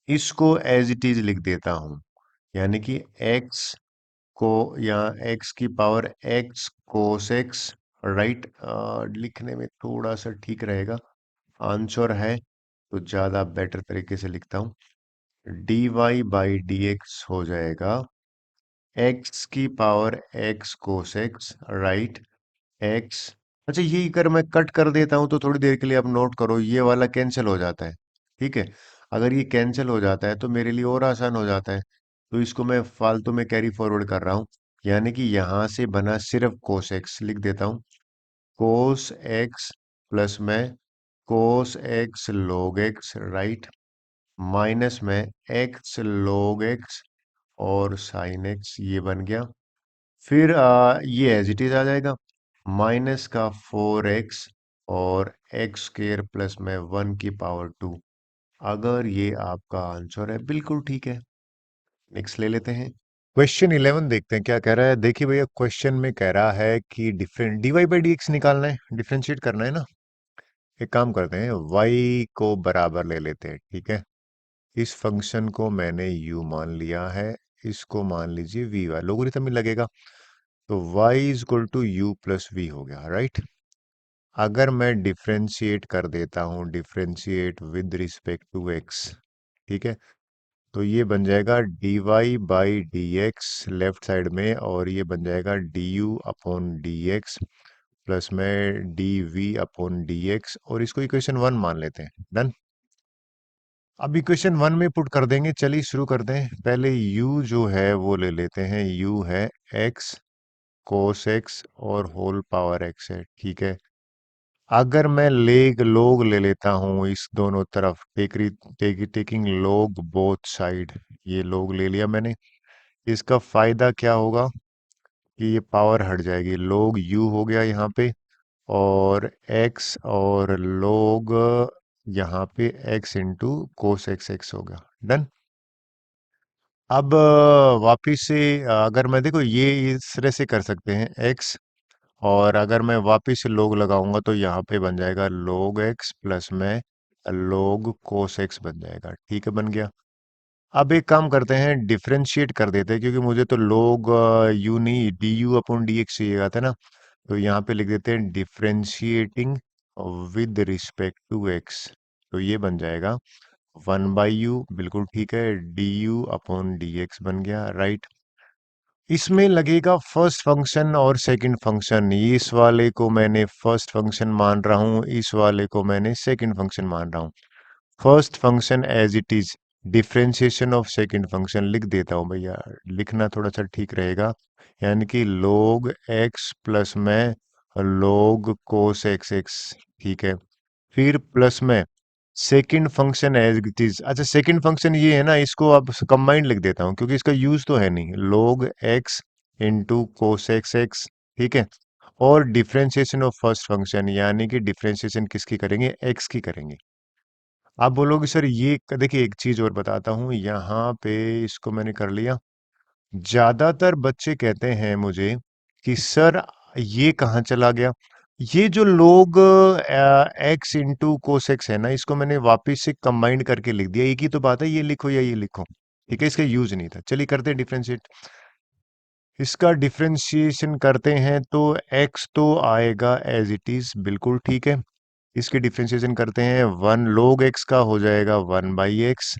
इसको एज इट इज लिख देता हूं, यानी कि x को यहाँ x की पावर x कोस x, राइट। लिखने में थोड़ा सा ठीक रहेगा, आंसर है तो ज़्यादा बेटर तरीके से लिखता हूँ। dy बाई डी एक्स हो जाएगा x की पावर x कोस x, राइट। x, अच्छा ये अगर मैं कट कर देता हूं तो थोड़ी देर के लिए आप नोट करो, ये वाला कैंसिल हो जाता है, ठीक है। अगर ये कैंसिल हो जाता है तो मेरे लिए और आसान हो जाता है, तो इसको मैं फालतू में कैरी फॉरवर्ड कर रहा हूँ, यानी कि यहां से बना सिर्फ कोस एक्स, लिख देता हूँ कोस एक्स प्लस में cos x log x, right, minus में एक्स लॉग एक्स और साइन एक्स, ये बन गया। फिर ये एज इट इज आ जाएगा, माइनस का 4x और एक्स स्क्र प्लस में 1 की पावर 2। अगर ये आपका आंसर है, बिल्कुल ठीक है। नेक्स्ट ले लेते हैं। क्वेश्चन 11 देखते हैं क्या कह रहा है। देखिए भैया, क्वेश्चन में कह रहा है कि different d y by d x निकालना है, डिफरेंशिएट करना है ना। एक काम करते हैं, y को बराबर ले लेते हैं, ठीक है। इस फंक्शन को मैंने u मान लिया है, इसको मान लीजिए v वाई, लोगरिथम में लगेगा, तो y is equal to u plus v हो गया, राइट। अगर मैं डिफरेंशिएट कर देता हूं, differentiate with respect to x, ठीक है, तो ये बन जाएगा dy by d x left side में, और ये बन जाएगा du upon d x plus में dv अपॉन डी एक्स, और इसको इक्वेशन 1 मान लेते हैं। डन। अब इक्वेशन 1 में पुट कर देंगे। चलिए शुरू करते हैं। पहले u जो है वो ले लेते हैं, u है x कोस x और होल पावर x है, ठीक है। अगर मैं लोग ले लेता हूं इस दोनों तरफ, टेकिंग लोग बोथ साइड, ये लोग ले लिया मैंने। इसका फायदा क्या होगा कि ये पावर हट जाएगी, लोग u हो गया यहाँ पे, और x और लोग यहाँ पे x into cos x x हो गया। डन। अब वापिस से अगर मैं देखो ये इस तरह से कर सकते हैं x, और अगर मैं वापिस से लोग लगाऊंगा तो यहाँ पे बन जाएगा लोग x प्लस में लोग कोस x बन जाएगा, ठीक है, बन गया। अब एक काम करते हैं, डिफरेंशिएट कर देते हैं, क्योंकि मुझे तो लोग यू नहीं d u upon d x चाहिए था ना, तो यहाँ पे लिख देते हैं differentiating with respect to x, तो ये बन जाएगा 1/u, बिल्कुल ठीक है, d u upon d x बन गया, राइट। इसमें लगेगा फर्स्ट फंक्शन और सेकंड फंक्शन, इस वाले को मैंने फर्स्ट फंक्शन मान रहा हूँ, इस वाले को मैंने सेकंड फंक्शन मान रहा हूँ। First function as it is, differentiation of second function लिख देता हूँ भैया, लिखना थोड़ा सा ठीक रहेगा, यानी कि लोग x प्लस में लोग कोस एक्स एक्स, ठीक है। फिर प्लस में second function as it is, अच्छा सेकंड फंक्शन ये है ना, इसको अब कंबाइंड लिख देता हूँ, क्योंकि इसका यूज तो है नहीं, लोग x into cos x x, ठीक है। और डिफरेंशिएशन ऑफ फर्स्ट फंक्शन, यानी कि डिफरेंशिएशन किसकी करेंगे, x की करेंगे। आप बोलोगे सर ये देखिए एक चीज और बताता हूँ, यहाँ पे इसको मैंने कर लिया। ज्यादातर बच्चे कहते हैं मुझे कि सर ये कहाँ चला गया, ये जो लोग एक्स इंटू कोस एक्स है ना, इसको मैंने वापस से कंबाइंड करके लिख दिया, एक ही तो बात है, ये लिखो या ये लिखो, ठीक है, इसका यूज नहीं था। चलिए करते हैं डिफरेंशिएट, इसका डिफरेंशिएशन करते हैं तो x तो आएगा एज इट इज, बिल्कुल ठीक है। इसके डिफरेंशिएशन करते हैं, वन लोग x का हो जाएगा 1/x,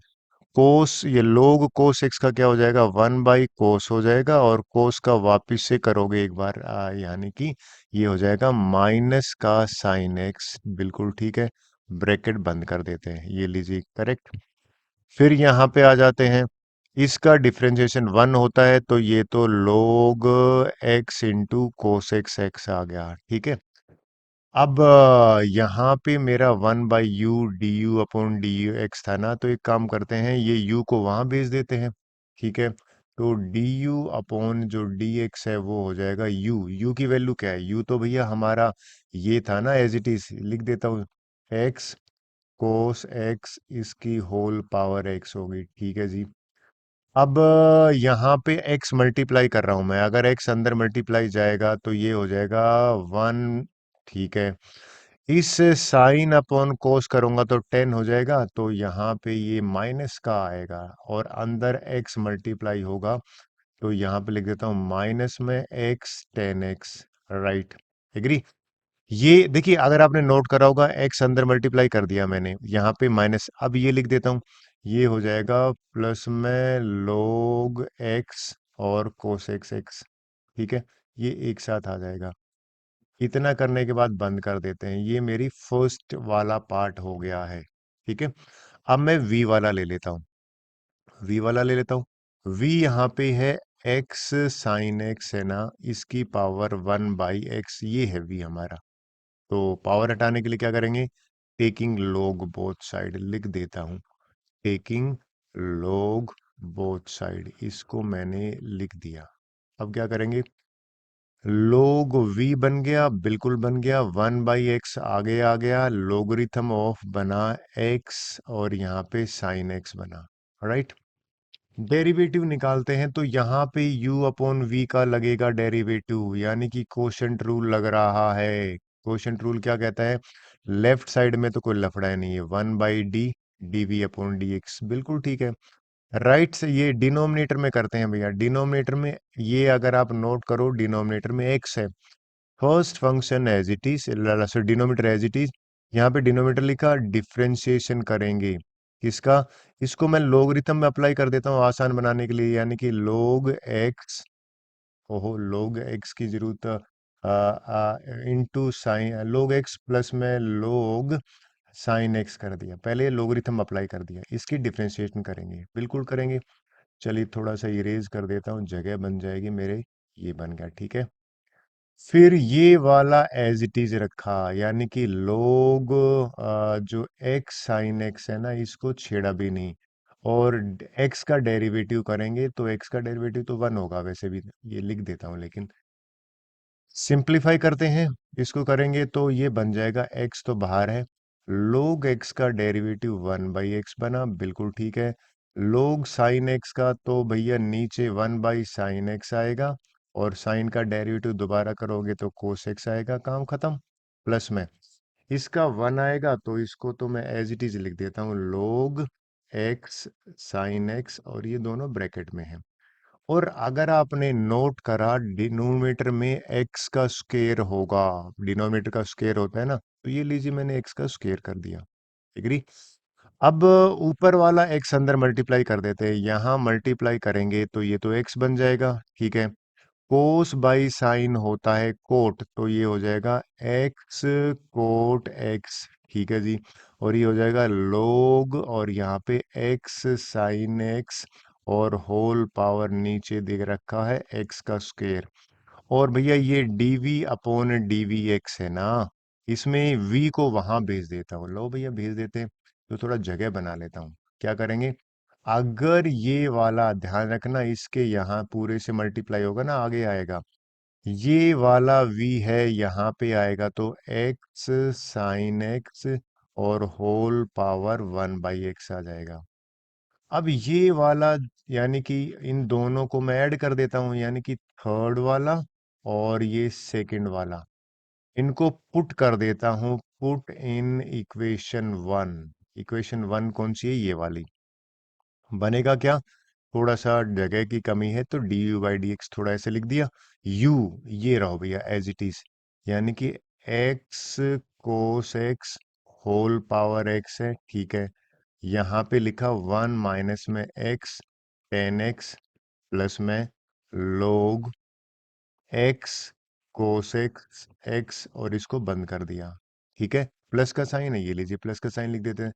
कोस ये लोग कोस x का क्या हो जाएगा, 1/कोस हो जाएगा, और कोस का वापिस से करोगे एक बार यानी कि ये हो जाएगा माइनस का साइन x, बिल्कुल ठीक है। ब्रैकेट बंद कर देते हैं, ये लीजिए करेक्ट। फिर यहाँ पे आ जाते हैं, इसका डिफरेंशिएशन 1 होता है, तो ये तो log x into cos x x आ गया, ठीक है। अब यहाँ पे मेरा 1/u du/dx था ना, तो एक काम करते हैं, ये u को वहां भेज देते हैं। ठीक है, तो du/जो dx है वो हो जाएगा u की वैल्यू क्या है? u तो भैया हमारा ये था ना, एज इट इज लिख देता हूँ, x cos x इसकी होल पावर x होगी। ठीक है जी। अब यहाँ पे x मल्टीप्लाई कर रहा हूं मैं, अगर x अंदर मल्टीप्लाई जाएगा तो ये हो जाएगा 1। ठीक है, इस साइन अपॉन कोस करूंगा तो 10 हो जाएगा, तो यहाँ पे ये माइनस का आएगा, और अंदर x मल्टीप्लाई होगा तो यहाँ पे लिख देता हूँ माइनस में x 10x। Right, agree. ये देखिए, अगर आपने नोट करा होगा, एक्स अंदर मल्टीप्लाई कर दिया मैंने, यहाँ पे माइनस, अब ये लिख देता हूँ, ये हो जाएगा प्लस में log एक्स और कोस एक्स एक्स। ठीक है, ये एक साथ आ जाएगा। इतना करने के बाद बंद कर देते हैं, ये मेरी फर्स्ट वाला पार्ट हो गया है। ठीक है, अब मैं वी वाला ले लेता हूँ, वी वाला ले लेता हूँ। वी यहाँ पे है एक्स साइन एक्स है ना, इसकी पावर 1/x, ये है वी हमारा। तो पावर हटाने के लिए क्या करेंगे? टेकिंग log बोथ साइड लिख देता हूं, टेकिंग log बोथ साइड, इसको मैंने लिख दिया। अब क्या करेंगे? log v बन गया, बिल्कुल बन गया, 1/x आगे आ गया, लोगरिथम ऑफ बना x, और यहाँ पे साइन x बना। राइट, डेरिवेटिव निकालते हैं, तो यहाँ पे u अपॉन v का लगेगा डेरिवेटिव, यानी कि कोशेंट रूल लग रहा है। कोशेंट रूल क्या कहता है? लेफ्ट साइड में तो कोई लफड़ा नहीं है, 1/d dv अपॉन dx, बिल्कुल ठीक है। राइट से ये डिनोमिनेटर में करते हैं भैया, डिनोमिनेटर में ये अगर आप नोट करो, डिनोमिनेटर में x है, first function as it is, denominator as it is, यहाँ पे डिनोमिनेटर लिखा, डिफरेंशिएशन करेंगे किसका? इसको मैं लोगरिथम में अप्लाई कर देता हूँ आसान बनाने के लिए, यानी कि log x, ओहो log x की जरूरत, into sine log x plus में log साइन x कर दिया, पहले लोगरिथम अप्लाई कर दिया, इसकी डिफरेंशिएशन करेंगे, बिल्कुल करेंगे। चलिए थोड़ा सा इरेज कर देता हूँ, जगह बन जाएगी मेरे, ये बन गया। ठीक है, फिर ये वाला एज इट इज रखा, यानी कि लोग जो एक्स साइन एक्स है ना, इसको छेड़ा भी नहीं, और एक्स का डेरिवेटिव करेंगे तो एक्स का डेरिवेटिव तो 1 होगा वैसे भी, ये लिख देता हूँ, लेकिन सिंप्लीफाई करते हैं, इसको करेंगे तो ये बन जाएगा, एक्स तो बाहर है, लोग एक्स का डेरिवेटिव 1/x बना, बिल्कुल ठीक है। लोग साइन एक्स का तो भैया नीचे 1/sin x आएगा, और साइन का डेरिवेटिव दोबारा करोगे तो कोस एक्स आएगा, काम खत्म। प्लस में इसका 1 आएगा, तो इसको तो मैं एज इट इज लिख देता हूँ, लोग एक्स साइन एक्स, और ये दोनों ब्रैकेट में है। और अगर आपने नोट करा, डिनोमिनेटर में एक्स का स्क्वायर होगा, डिनोमिनेटर का स्क्वायर होता है ना, तो ये लीजिए मैंने एक्स का स्क्वायर कर दिया। एग्री। अब ऊपर वाला एक्स अंदर मल्टीप्लाई कर देते हैं, यहां मल्टीप्लाई करेंगे तो ये तो एक्स बन जाएगा। ठीक है, कोस बाई साइन होता है कोट, तो ये हो जाएगा एक्स कोट एक्स। ठीक है जी, और ये हो जाएगा लोग, और यहाँ पे एक्स साइन एक्स, और होल पावर नीचे दे रखा है एक्स का स्क्वायर। और भैया ये डीवी अपॉन डीवी एक्स है ना, इसमें वी को वहां भेज देता हूँ, लो भैया भेज देते हैं, तो थोड़ा जगह बना लेता हूँ। क्या करेंगे? अगर ये वाला ध्यान रखना, इसके यहाँ पूरे से मल्टीप्लाई होगा ना, आगे आएगा, ये वाला v है, यहाँ पे आएगा तो x साइन x, और होल पावर 1/x आ जाएगा। अब ये वाला, यानी कि इन दोनों को मैं ऐड कर देता हूं, यानी कि थर्ड वाला और ये सेकंड वाला, इनको पुट कर देता हूं, पुट इन इक्वेशन 1। इक्वेशन 1 कौन सी है? ये वाली। बनेगा क्या? थोड़ा सा जगह की कमी है, तो du/dx थोड़ा ऐसे लिख दिया, u ये रहो भैया एज इट इज, यानी कि x कोस x होल पावर x है। ठीक है, यहाँ पे लिखा 1 माइनस में x 10x, प्लस में log x कोस x x, और इसको बंद कर दिया। ठीक है, प्लस का साइन है, ये लीजिए प्लस का साइन लिख देते हैं।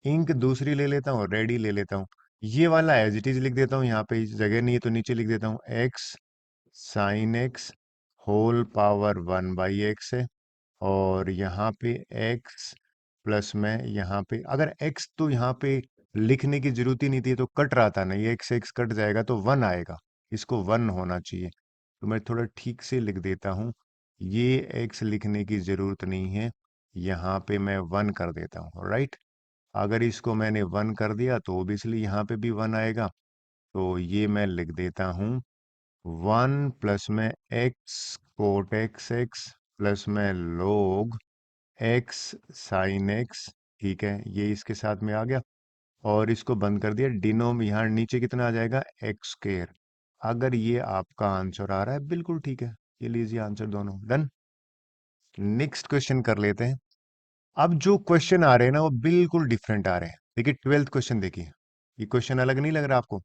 इंक दूसरी ले लेता हूँ, रेडी ले लेता हूँ, ये वाला एज इट इज लिख देता हूँ, यहाँ पे जगह नहीं है तो नीचे लिख देता हूँ, x sine x whole power 1/x है। और यहाँ पे x प्लस में यहाँ पे अगर x तो यहाँ पे लिखने की जरूरत ही नहीं थी, तो कट रहा था ना, ये x कट जाएगा तो 1 आएगा, इसको 1 होना चाहिए। तो मैं थोड़ा ठीक से लिख देता हूँ, ये x लिखने की जरूरत नहीं है, यहाँ पे मैं 1 कर देता हूँ, राइट। अगर इसको मैंने 1 कर दिया तो ओबियसली यहाँ पे भी 1 आएगा। तो ये मैं लिख देता हूँ 1 प्लस में x कोट x प्लस में log x साइन x। ठीक है, ये इसके साथ में आ गया और इसको बंद कर दिया। डिनोम यहाँ नीचे कितना आ जाएगा, एक्स स्क्वेयर। अगर ये आपका आंसर आ रहा है बिल्कुल ठीक है, ये लीजिए आंसर दोनों डन। नेक्स्ट क्वेश्चन कर लेते हैं। अब जो क्वेश्चन आ रहे हैं ना वो बिल्कुल डिफरेंट आ रहे हैं। देखिए 12th क्वेश्चन देखिए, ये क्वेश्चन अलग नहीं लग रहा आपको।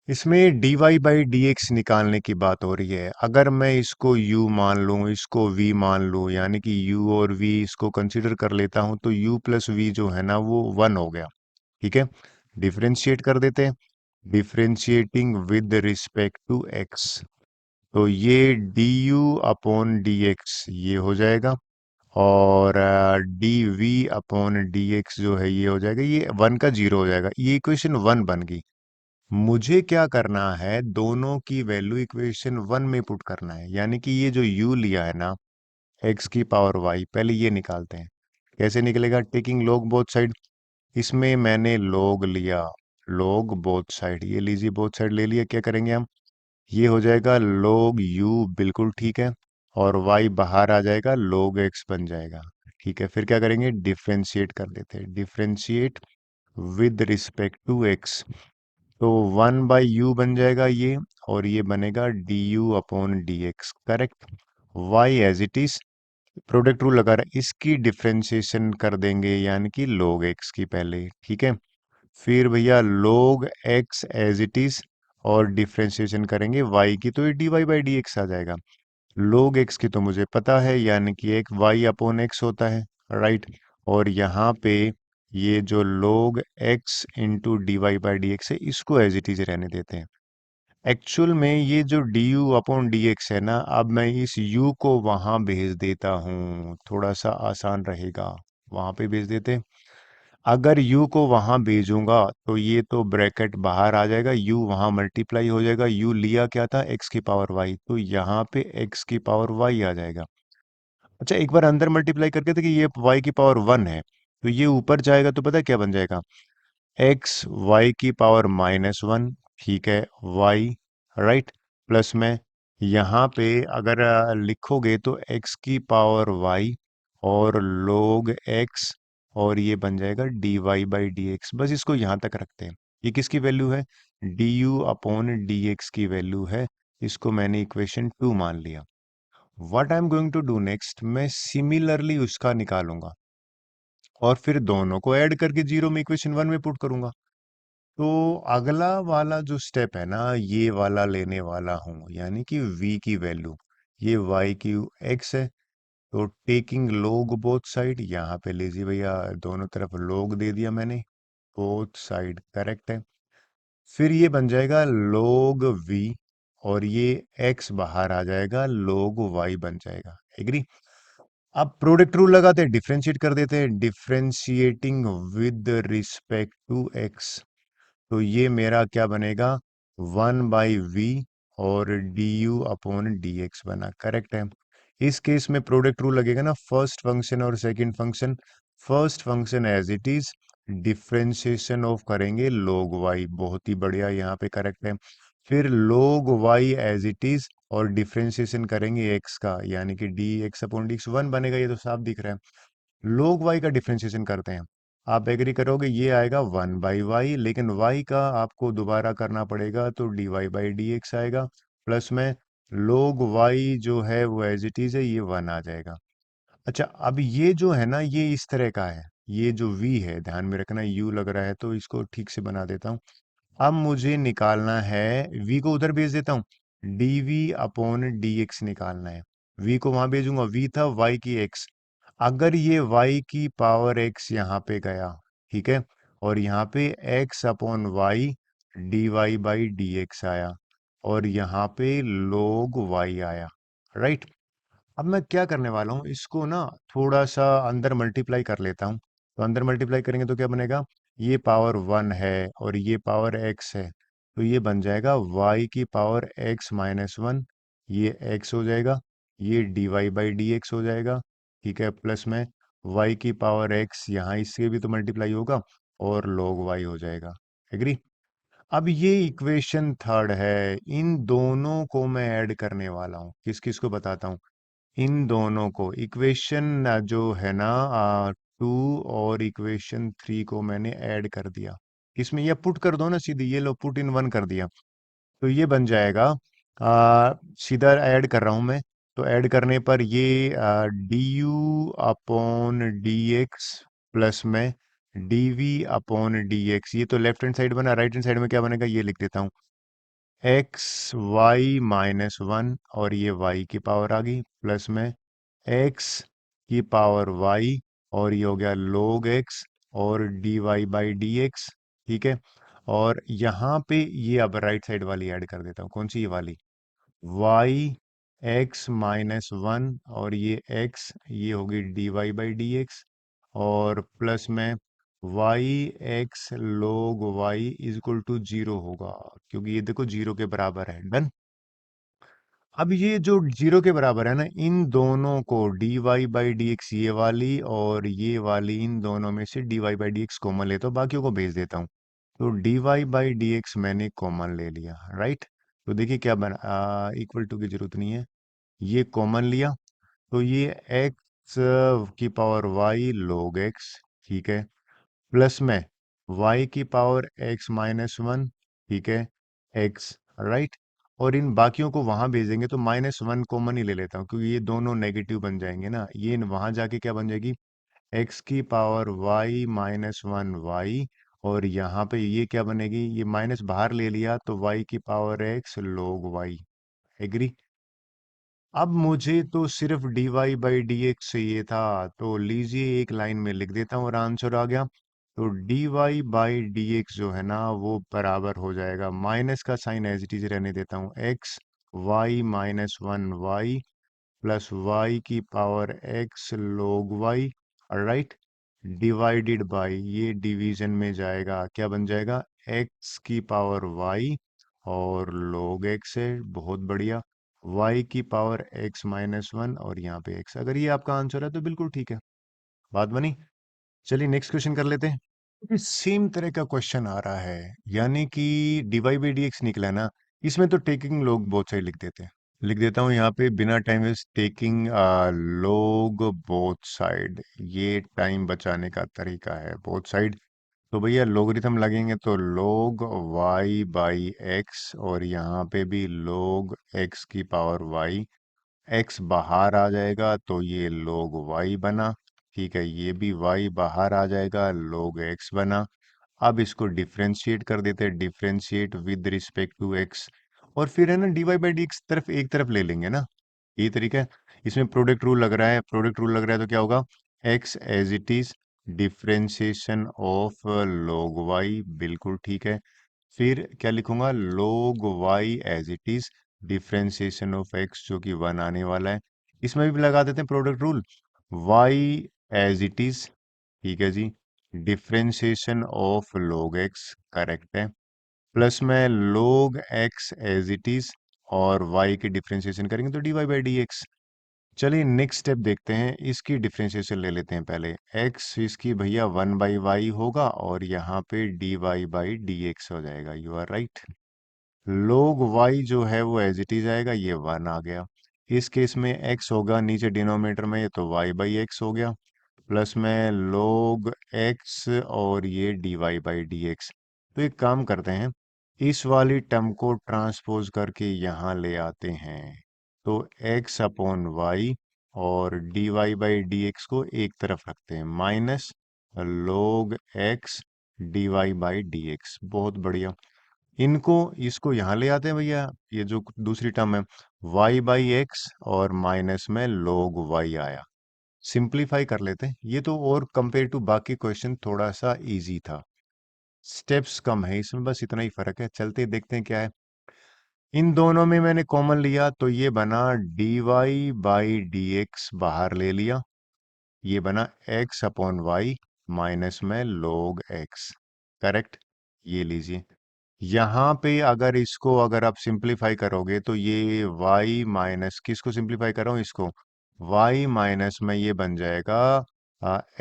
इसमें dy बाई डी एक्स निकालने की बात हो रही है। अगर मैं इसको u मान लूं, इसको v मान लूं, यानी कि u और v इसको कंसीडर कर लेता हूं, तो u प्लस v जो है ना वो 1 हो गया। ठीक है, डिफरेंशिएट कर देते हैं। Differentiating with respect to x, तो ये du अपॉन डी एक्स ये हो जाएगा, और dv अपॉन डी एक्स जो है ये हो जाएगा, ये 1 का 0 हो जाएगा, ये इक्वेशन 1 बन गई। मुझे क्या करना है, दोनों की वैल्यू इक्वेशन 1 में पुट करना है, यानी कि ये जो u लिया है ना x की पावर y, पहले ये निकालते हैं। कैसे निकलेगा, टेकिंग log बोथ साइड। इसमें मैंने log लिया, log बोथ साइड, ये लीजिए बोथ साइड ले लिया। क्या करेंगे हम, ये हो जाएगा log u, बिल्कुल ठीक है, और y बाहर आ जाएगा, log x बन जाएगा। ठीक है, फिर क्या करेंगे, डिफ्रेंशिएट कर देते हैं। Differentiate with respect to x, तो 1/u बन जाएगा ये, और ये बनेगा du upon d x, correct. y as it is, product rule लगा रहा है, इसकी डिफ्रेंशिएशन कर देंगे, यानी कि log x की पहले। ठीक है, फिर भैया log x as it is, और डिफ्रेंशिएशन करेंगे y की, तो ये dy बाई डी एक्स आ जाएगा। log x की तो मुझे पता है, यानी कि एक y अपॉन x होता है, राइट। और यहाँ पे ये जो log x into d y by d x है, इसको एज इट इज रहने देते हैं। एक्चुअल में ये जो du अपॉन डी एक्स है ना, अब मैं इस u को वहां भेज देता हूँ, थोड़ा सा आसान रहेगा, वहां पे भेज देते हैं। अगर u को वहां भेजूंगा तो ये तो ब्रैकेट बाहर आ जाएगा, u वहां मल्टीप्लाई हो जाएगा, u लिया क्या था, x की पावर y, तो यहाँ पे x की पावर y आ जाएगा। अच्छा, एक बार अंदर मल्टीप्लाई करके देखिए, ये y की पावर 1 है, तो ये ऊपर जाएगा तो पता है क्या बन जाएगा, एक्स वाई की पावर -1। ठीक है, y, राइट, प्लस में यहाँ पे अगर लिखोगे तो x की पावर y और log x, और ये बन जाएगा dy बाई डी एक्स। बस इसको यहाँ तक रखते हैं। ये किसकी वैल्यू है, du अपॉन डी एक्स की वैल्यू है, इसको मैंने इक्वेशन 2 मान लिया। What I am going to do next, मैं सिमिलरली उसका निकालूंगा और फिर दोनों को ऐड करके जीरो में इक्वेशन 1 में पुट करूंगा। तो अगला वाला जो स्टेप है ना, ये वाला लेने वाला हूं, यानी कि v की वैल्यू, ये y की x है, तो टेकिंग log बोथ साइड, यहाँ पे लीजिए भैया, दोनों तरफ log दे दिया मैंने, बोथ साइड करेक्ट है। फिर ये बन जाएगा log v, और ये x बाहर आ जाएगा, log y बन जाएगा। एग्री। अब प्रोडक्ट रूल लगाते हैं, डिफ्रेंशिएट कर देते हैं। Differentiating with respect to x, तो ये मेरा क्या बनेगा, 1/v और du अपॉन डी एक्स बना, करेक्ट है। इस केस में प्रोडक्ट रूल लगेगा ना, फर्स्ट फंक्शन और second function. First function as it is, differentiation of करेंगे log y, बहुत ही बढ़िया, यहाँ पे करेक्ट है। फिर log y as it is, और डिफ्रेंशिएशन करेंगे x का, यानी कि d x upon d x 1 बनेगा, ये तो साफ दिख रहा है। log y का डिफ्रेंशिएशन करते हैं, आप एग्री करोगे, ये आएगा 1/y, लेकिन y का आपको दोबारा करना पड़ेगा, तो dy बाई डी एक्स आएगा, प्लस में log y जो है वो एज इट इज है, ये 1 आ जाएगा। अच्छा, अब ये जो है ना, ये इस तरह का है, ये जो v है, ध्यान में रखना, u लग रहा है, तो इसको ठीक से बना देता हूँ। अब मुझे निकालना है, v को उधर भेज देता हूँ, dv अपॉन डी एक्स निकालना है। v को वहां भेजूंगा, v था y की x, अगर ये y की पावर x यहाँ पे गया, ठीक है, और यहाँ पे x upon y d y by d x आया, और यहाँ पे log y आया, राइट। अब मैं क्या करने वाला हूँ, इसको ना थोड़ा सा अंदर मल्टीप्लाई कर लेता हूँ। तो अंदर मल्टीप्लाई करेंगे तो क्या बनेगा, ये पावर 1 है और ये पावर x है, तो ये बन जाएगा y की पावर x-1, ये x हो जाएगा, ये dy बाई डी एक्स हो जाएगा, ठीक है, प्लस में y की पावर x, यहाँ इससे भी तो मल्टीप्लाई होगा, और log y हो जाएगा। एग्री। अब ये इक्वेशन थर्ड है, इन दोनों को मैं ऐड करने वाला हूँ, किस किस को बताता हूँ, इन दोनों को, इक्वेशन जो है ना 2 और इक्वेशन 3 को मैंने ऐड कर दिया। इसमें ये पुट कर दो ना सीधी, ये लो पुट इन वन कर दिया, तो ये बन जाएगा, सीधा ऐड कर रहा हूं मैं, तो ऐड करने पर ये d u upon d x plus में d v upon d x, ये तो लेफ्ट हैंड साइड बना, राइट हैंड साइड में क्या बनेगा ये लिख देता हूँ, एक्स वाई माइनस वन, और ये वाई की पावर आ गई, प्लस में एक्स की पावर वाई, और ये हो गया log एक्स, और d y by d x, ठीक है। और यहाँ पे ये अब राइट साइड वाली ऐड कर देता हूँ, कौन सी, ये वाली, वाई एक्स माइनस वन, और ये एक्स, ये होगी d y by d x, और प्लस में y x log y is equal to zero होगा, क्योंकि ये देखो जीरो के बराबर है, डन। अब ये जो जीरो के बराबर है ना, इन दोनों को d y by d x, ये वाली और ये वाली, इन दोनों में से d y by d x common लेता हूँ, बाकियों को भेज देता हूँ। तो d y by d x मैंने कॉमन ले लिया, राइट। तो देखिए क्या बना, इक्वल टू की जरूरत नहीं है, ये कॉमन लिया, तो ये एक्स की पावर वाई log एक्स, ठीक है, प्लस में y की पावर x माइनस वन, ठीक है, x, राइट। और इन बाकियों को वहां भेजेंगे तो माइनस वन कॉमन ही ले लेता हूँ, क्योंकि ये दोनों नेगेटिव बन जाएंगे ना, ये वहां जाके क्या बन जाएगी, x की power y minus one y, और यहाँ पे ये क्या बनेगी, ये माइनस बाहर ले लिया तो y की power x log y। Agree. अब मुझे तो सिर्फ d y by d x चाहिए था, तो लीजिए एक लाइन में लिख देता हूँ और आंसर आ गया। तो d y by d x जो है ना वो बराबर हो जाएगा, माइनस का साइन एज इट इज रहने देता हूँ, x y minus one y plus y की power x log y, right, divided by, ये डिवीजन में जाएगा, क्या बन जाएगा, एक्स की पावर वाई और लोग एक्स है, बहुत बढ़िया, y की पावर x माइनस वन, और यहाँ पे x, अगर ये आपका आंसर है तो बिल्कुल ठीक है, बात बनी। चलिए नेक्स्ट क्वेश्चन कर लेते हैं। सेम तरह का क्वेश्चन आ रहा है, यानी कि d y by d x निकला ना, इसमें तो टेकिंग लोग बहुत सही लिख देते हैं, लिख देता हूँ यहाँ पे बिना टाइम वेस्ट, टेकिंग लोग बोथ साइड, ये टाइम बचाने का तरीका है, बोथ साइड। तो भैया लोगरिथम लगेंगे तो log y बाई एक्स, और यहाँ पे भी log x की पावर y, x बाहर आ जाएगा तो ये log y बना, ठीक है, ये भी y बाहर आ जाएगा, log x बना। अब इसको डिफ्रेंशिएट कर देते हैं, differentiate with respect to x, और फिर है ना d y by d x तरफ एक तरफ ले लेंगे ना, ये तरीका है। इसमें प्रोडक्ट रूल लग रहा है, प्रोडक्ट रूल लग रहा है तो क्या होगा, x as it is differentiation of log y, बिल्कुल ठीक है। फिर क्या लिखूंगा, log y as it is differentiation of x, जो कि वन आने वाला है। इसमें भी लगा देते हैं product rule, y as it is, ठीक है जी, differentiation of log x, correct है, प्लस में log x as it is, और y की डिफ्रेंशिएशन करेंगे तो d y by d x. चलिए नेक्स्ट स्टेप देखते हैं, इसकी डिफ्रेंशिएशन ले लेते हैं पहले, x इसकी भैया वन बाई वाई होगा, और यहाँ पे d y by d x हो जाएगा, you are right. log y जो है वो एज इट इज आएगा, ये वन आ गया, इस केस में x होगा नीचे डिनोमिनेटर में, ये तो y बाई एक्स हो गया, प्लस में log x, और ये d y by d x. तो एक काम करते हैं, इस वाली टर्म को ट्रांसपोज करके यहाँ ले आते हैं, तो x अपॉन वाई और d y by d x को एक तरफ रखते हैं, minus log x d y by d x, बहुत बढ़िया। इनको इसको यहाँ ले आते हैं भैया, ये जो दूसरी टर्म है y बाई एक्स, और माइनस में log y आया, सिंप्लीफाई कर लेते हैं, ये तो और कंपेयर टू बाकी क्वेश्चन थोड़ा सा इजी था, स्टेप्स कम है इसमें, बस इतना ही फर्क है, चलते देखते हैं क्या है। इन दोनों में मैंने कॉमन लिया तो ये बना dy/dx, बाहर ले लिया, ये बना x/y माइनस में log x। करेक्ट। ये लीजिए, यहाँ पे अगर इसको अगर आप सिंप्लीफाई करोगे तो ये y माइनस, किसको सिंप्लीफाई कर रहा हूँ, इसको, y माइनस में ये बन जाएगा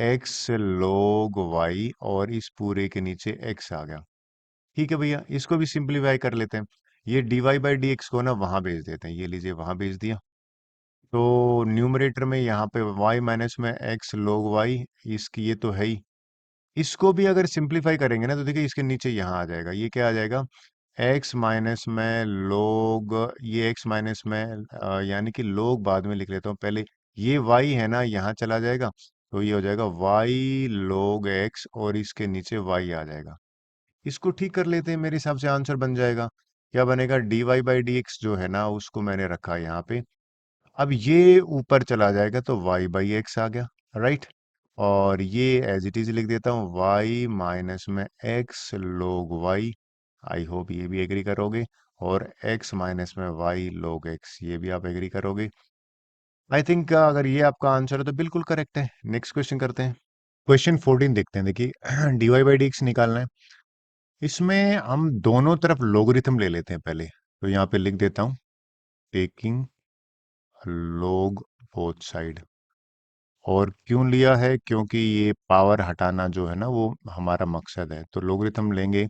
x log y, और इस पूरे के नीचे x आ गया। ठीक है भैया, इसको भी सिंप्लीफाई कर लेते हैं। ये dy/dx को ना वहां भेज देते हैं, ये लीजिए वहां भेज दिया। तो न्यूमरेटर में यहाँ पे y माइनस में x log y, इसकी ये तो है ही। इसको भी अगर सिंप्लीफाई करेंगे ना तो देखिए इसके नीचे यहाँ आ जाएगा, ये क्या आ जाएगा, x माइनस में log, ये x माइनस में यानी कि log बाद में लिख लेता हूँ पहले, ये y है ना यहाँ चला जाएगा, तो ये हो जाएगा y log x, और इसके नीचे y आ जाएगा। इसको ठीक कर लेते हैं, मेरे हिसाब से आंसर बन जाएगा। क्या बनेगा, dy/dx जो है ना उसको मैंने रखा यहाँ पे, अब ये ऊपर चला जाएगा तो y/x आ गया, राइट। और ये एज इट इज लिख देता हूँ, y माइनस में x log y, आई होप ये भी एग्री करोगे, और x माइनस में y log x, ये भी आप एग्री करोगे। आई थिंक अगर ये आपका आंसर है तो बिल्कुल करेक्ट है। नेक्स्ट क्वेश्चन करते हैं। क्वेश्चन 14 देखते हैं, देखिए dy/dx निकालना है। इसमें हम दोनों तरफ लोगरिथम ले लेते हैं पहले, तो यहाँ पे लिख देता हूँ, टेकिंग log बोथ साइड। और क्यों लिया है, क्योंकि ये पावर हटाना जो है ना वो हमारा मकसद है, तो लोगरिथम लेंगे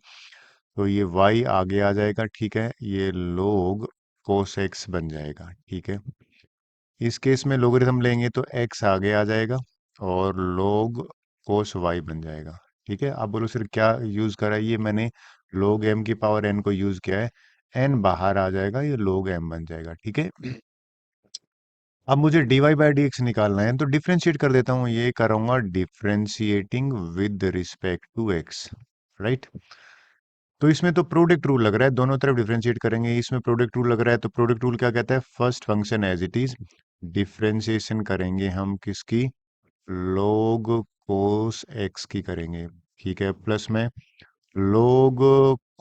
तो ये y आगे आ जाएगा, ठीक है, ये log cos x बन जाएगा, ठीक है। इस केस में लोगरिथम लेंगे तो x आगे आ जाएगा, और log cos y बन जाएगा, ठीक है। आप बोलो सर क्या यूज करा है, ये मैंने log m की पावर n को यूज किया है, n बाहर आ जाएगा, ये log m बन जाएगा, ठीक है। अब मुझे dy/dx निकालना है, तो डिफरेंशिएट कर देता हूँ, ये करूंगा differentiating with respect to x, right. तो इसमें तो प्रोडक्ट रूल लग रहा है, दोनों तरफ डिफरेंशिएट करेंगे, इसमें प्रोडक्ट रूल लग रहा है, तो प्रोडक्ट रूल क्या कहता है, first function as it is, differentiation करेंगे हम किसकी, log cos x की करेंगे, ठीक है, प्लस में log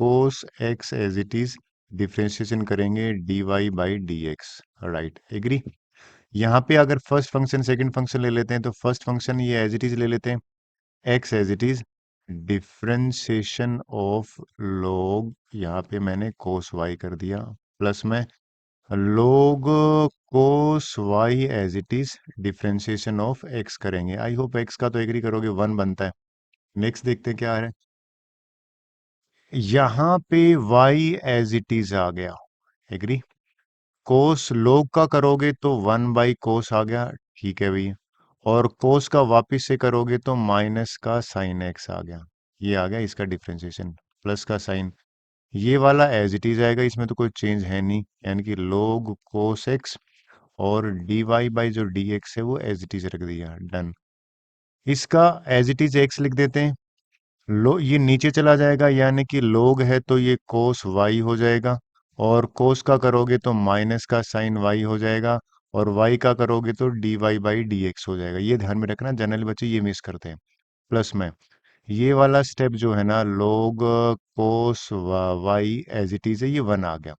cos x as it is, differentiation करेंगे dy/dx, राइट, एग्री। यहाँ पे अगर फर्स्ट फंक्शन सेकंड फंक्शन ले लेते हैं, तो फर्स्ट फंक्शन ये एज इट इज ले लेते हैं, x as it is, differentiation of log, यहाँ पे मैंने cos y कर दिया, प्लस में log cos y as it is, differentiation of x करेंगे, आई होप x का तो एग्री करोगे, 1 बनता है। नेक्स्ट देखते हैं क्या है, यहाँ पे y एज इट इज आ गया, एग्री। कोस log का करोगे तो 1/cos आ गया, ठीक है भैया, और कोस का वापिस से करोगे तो माइनस का साइन x आ गया, ये आ गया इसका डिफरेंशिएशन, प्लस का साइन, ये वाला एज इट इज आएगा, इसमें तो कोई चेंज है नहीं, यानी कि log cos x, और dy बाई जो dx है वो एज इट इज रख दिया, डन। इसका एज इट इज x लिख देते हैं, लो ये नीचे चला जाएगा, यानी कि log है तो ये cos y हो जाएगा, और cos का करोगे तो माइनस का साइन y हो जाएगा, और y का करोगे तो dy/dx हो जाएगा, ये ध्यान में रखना, जनरली बच्चे ये मिस करते हैं। प्लस में ये वाला स्टेप जो है ना, log cos y as it is है, ये 1 आ गया।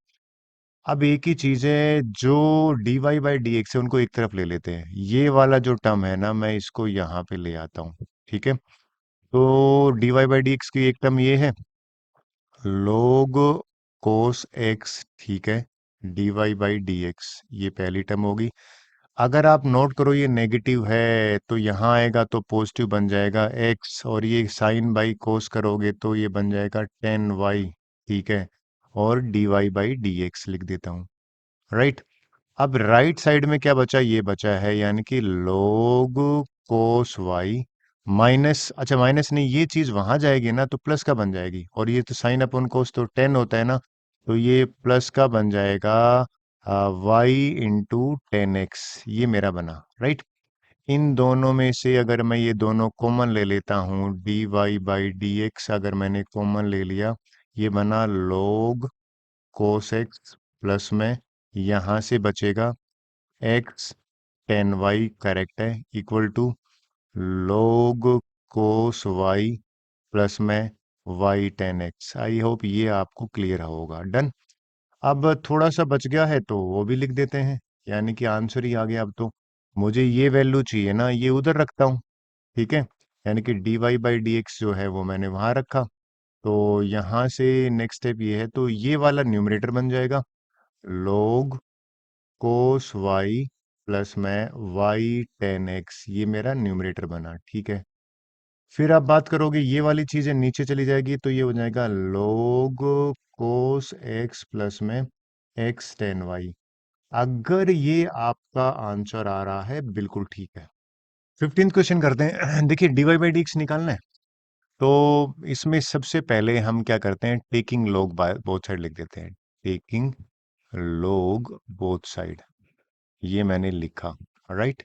अब एक ही चीज है, जो dy/dx है उनको एक तरफ ले लेते हैं, ये वाला जो टर्म है ना मैं इसको यहाँ पे ले आता हूँ, ठीक है। तो dy/dx की एक टर्म ये है, log cos x, ठीक है, dy/dx, ये पहली टर्म होगी। अगर आप नोट करो ये नेगेटिव है तो यहाँ आएगा तो पॉजिटिव बन जाएगा x, और ये साइन बाई कोस करोगे तो ये बन जाएगा tan y, ठीक है, और dy/dx लिख देता हूँ, राइट। अब राइट साइड में क्या बचा, ये बचा है, यानी कि log cos y माइनस, अच्छा माइनस नहीं, ये चीज वहां जाएगी ना तो प्लस का बन जाएगी, और ये तो साइन अपॉन कोस तो 10 होता है ना, तो ये प्लस का बन जाएगा y इंटू 10x, ये मेरा बना, राइट। इन दोनों में से अगर मैं ये दोनों कॉमन ले लेता हूँ, dy/dx अगर मैंने कॉमन ले लिया, ये बना log cos x, प्लस में यहां से बचेगा x tan y, करेक्ट है, equal to log cos y, plus में y tan x। I hope ये आपको क्लियर होगा, डन। अब थोड़ा सा बच गया है तो वो भी लिख देते हैं, यानी कि आंसर ही आ गया। अब तो मुझे ये वैल्यू चाहिए ना, ये उधर रखता हूँ। ठीक है, यानी कि dy/dx जो है वो मैंने वहां रखा। तो यहाँ से नेक्स्ट स्टेप ये है, तो ये वाला न्यूमरेटर बन जाएगा log cos y प्लस में y tan x, ये मेरा न्यूमरेटर बना। ठीक है, फिर आप बात करोगे ये वाली चीजें नीचे चली जाएगी, तो ये हो जाएगा log cos x प्लस में x tan y। अगर ये आपका आंसर आ रहा है, बिल्कुल ठीक है। 15th क्वेश्चन करते हैं। देखिए, dy/dx निकालना है, तो इसमें सबसे पहले हम क्या करते हैं, taking log by both side लिख देते हैं। टेकिंग log बोथ साइड, ये मैंने लिखा। राइट,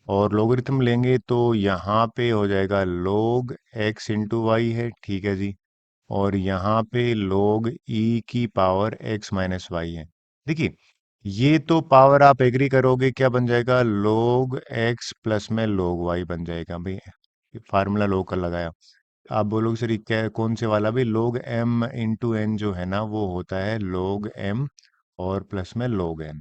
और लोगरिथम लेंगे तो यहाँ पे हो जाएगा log x इंटू वाई है। ठीक है जी, और यहाँ पे log e की पावर x माइनस वाई है। देखिए, ये तो पावर आप एग्री करोगे क्या बन जाएगा, log x प्लस में log y बन जाएगा भाई। फार्मूला log का लगाया। आप बोलोगे सर ये क्या, कौन से वाला भाई, log m इंटू n जो है ना वो होता है log m और प्लस में log n।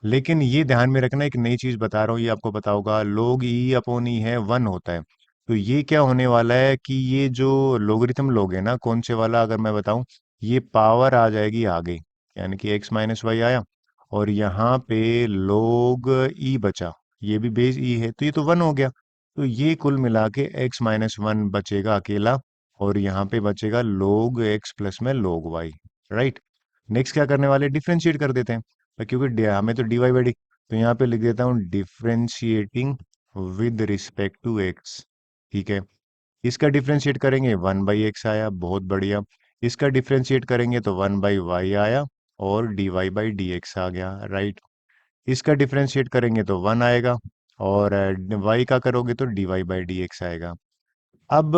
लेकिन ये ध्यान में रखना, एक नई चीज बता रहा हूँ, ये आपको पता होगा, log e अपॉन ई है 1 होता है। तो ये क्या होने वाला है कि ये जो लोगरिथम लोग है ना, कौन से वाला अगर मैं बताऊं, ये पावर आ जाएगी आगे, यानी कि x माइनस वाई आया, और यहाँ पे log e बचा, ये भी बेस e है, तो ये तो 1 हो गया। तो ये कुल मिला के x-1 बचेगा अकेला, और यहाँ पे बचेगा log x प्लस में log y। राइट, नेक्स्ट क्या करने वाले, डिफरेंशिएट कर देते हैं। क्योंकि हमें तो dy/dy, तो यहाँ पे लिख देता हूँ differentiating with respect to x। ठीक है, इसका डिफरेंशिएट करेंगे 1/x आया, बहुत बढ़िया। इसका डिफरेंशिएट करेंगे तो 1/y आया, और dy/dx आ गया। राइट, इसका डिफरेंशिएट करेंगे तो 1 आएगा, और y का करोगे तो dy/dx आएगा। अब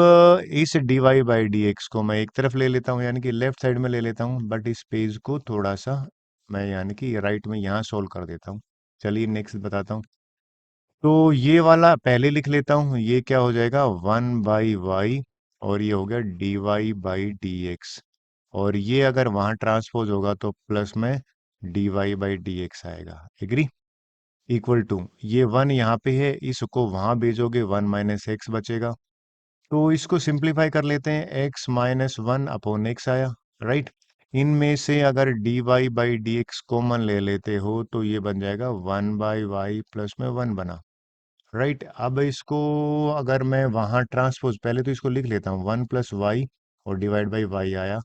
इस dy/dx को मैं एक तरफ ले लेता हूँ, यानी कि लेफ्ट साइड में ले लेता हूँ, बट इस पेज को थोड़ा सा मैं यानी कि राइट में यहाँ सोल्व कर देता हूँ। चलिए नेक्स्ट बताता हूँ। तो ये वाला पहले लिख लेता हूँ, ये क्या हो जाएगा 1/y, और ये हो गया dy/dx, और ये अगर वहाँ ट्रांसपोज होगा तो प्लस में dy/dx आएगा। एग्री, इक्वल टू, ये 1 यहाँ पे है, इसको वहां भेजोगे 1 - x बचेगा। तो इसको सिंप्लीफाई कर लेते हैं, x-1 अपॉन x आया। राइट, इनमें से अगर dy/dx कॉमन ले लेते हो तो ये बन जाएगा 1/y प्लस में 1 बना। राइट, अब इसको अगर मैं वहां ट्रांसपोज, पहले तो इसको लिख लेता हूँ 1 + y, और डिवाइड बाई y आया,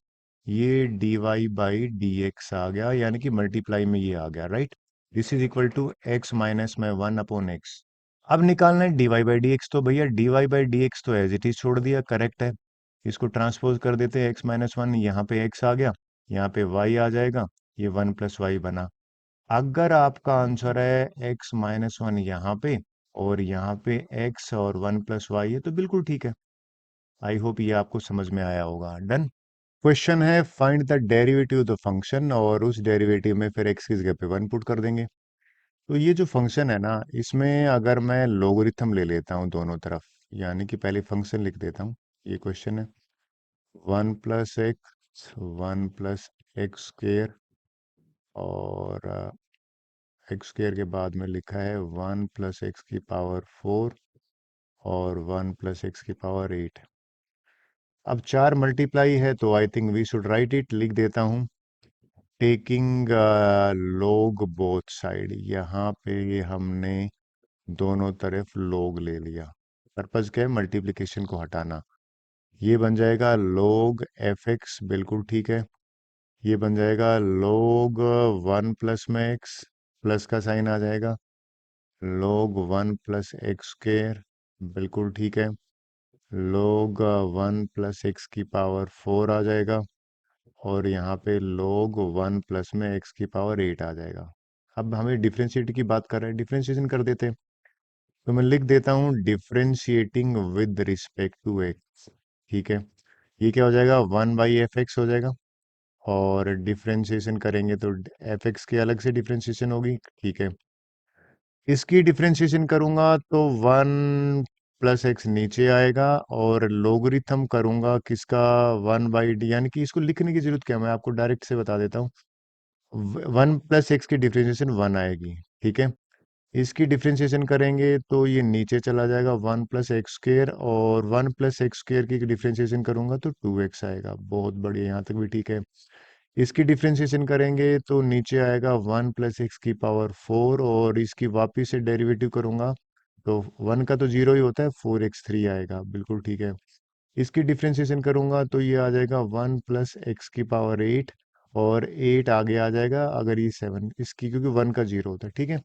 ये dy/dx आ गया, यानी कि मल्टीप्लाई में ये आ गया। Right, this is equal to x-1 upon x। अब निकालना है dy/dx, तो भैया dy/dx तो एज इट इज छोड़ दिया, करेक्ट है। इसको ट्रांसपोज कर देते हैं, x-1, यहाँ पे x आ गया, यहाँ पे y आ जाएगा, ये 1 + y बना। अगर आपका आंसर है x-1 यहाँ पे, और यहाँ पे x और 1 + y है, तो बिल्कुल ठीक है। आई होप ये आपको समझ में आया होगा। डन। क्वेश्चन है find the derivative of the function, और उस डेरिवेटिव में फिर x की जगह पे 1 पुट कर देंगे। तो ये जो फंक्शन है ना, इसमें अगर मैं लोगरिथम ले लेता हूँ दोनों तरफ, यानी कि पहले फंक्शन लिख देता हूँ। ये क्वेश्चन है 1 + x, 1 + x², और x² के बाद में लिखा है 1 + x⁴ और 1 + x⁴ अब 4 मल्टीप्लाई है, तो I think we should write it, लिख देता हूँ। टेकिंग log बोथ साइड, यहाँ पे हमने दोनों तरफ log ले लिया। पर्पज क्या है, मल्टीप्लिकेशन को हटाना। ये बन जाएगा log f(x), बिल्कुल ठीक है। ये बन जाएगा log 1 प्लस में x, प्लस का साइन आ जाएगा, log 1 + x², बिल्कुल ठीक है। log 1 + x⁴ आ जाएगा, और यहाँ पे log 1 प्लस में x⁴ आ जाएगा। अब हमें डिफ्रेंशिएट की बात कर रहे हैं, डिफ्रेंशिएशन कर देते हैं। तो मैं लिख देता हूँ differentiating with respect to x। ठीक है, ये क्या हो जाएगा, 1/f(x) हो जाएगा, और डिफ्रेंशिएशन करेंगे तो f(x) की अलग से डिफ्रेंशिएशन होगी। ठीक है, इसकी डिफ्रेंशिएशन करूंगा तो 1 + x नीचे आएगा, और लोगरिथम करूंगा किसका, 1/d, यानी कि इसको लिखने की जरूरत क्या है, मैं आपको डायरेक्ट से बता देता हूँ। वन प्लस एक्स की डिफरेंशिएशन वन आएगी, ठीक है। इसकी डिफरेंशिएशन करेंगे तो ये नीचे चला जाएगा, वन प्लस एक्स स्क्र, और वन प्लस एक्स स्क्र की डिफरेंशिएशन करूंगा तो टू एक्स आएगा। बहुत बढ़िया, यहाँ तक भी ठीक है। इसकी डिफरेंशिएशन करेंगे तो नीचे आएगा वन प्लस एक्स की पावर फोर, और इसकी वापिस से डेरिवेटिव करूंगा तो वन का तो जीरो ही होता है, फोर एक्स थ्री आएगा, बिल्कुल ठीक है। इसकी डिफरेंशिएशन करूंगा तो ये आ जाएगा वन प्लस एक्स की पावर एट, और एट आगे आ जाएगा अगर ये सेवन इसकी, क्योंकि वन का जीरो होता है, ठीक है।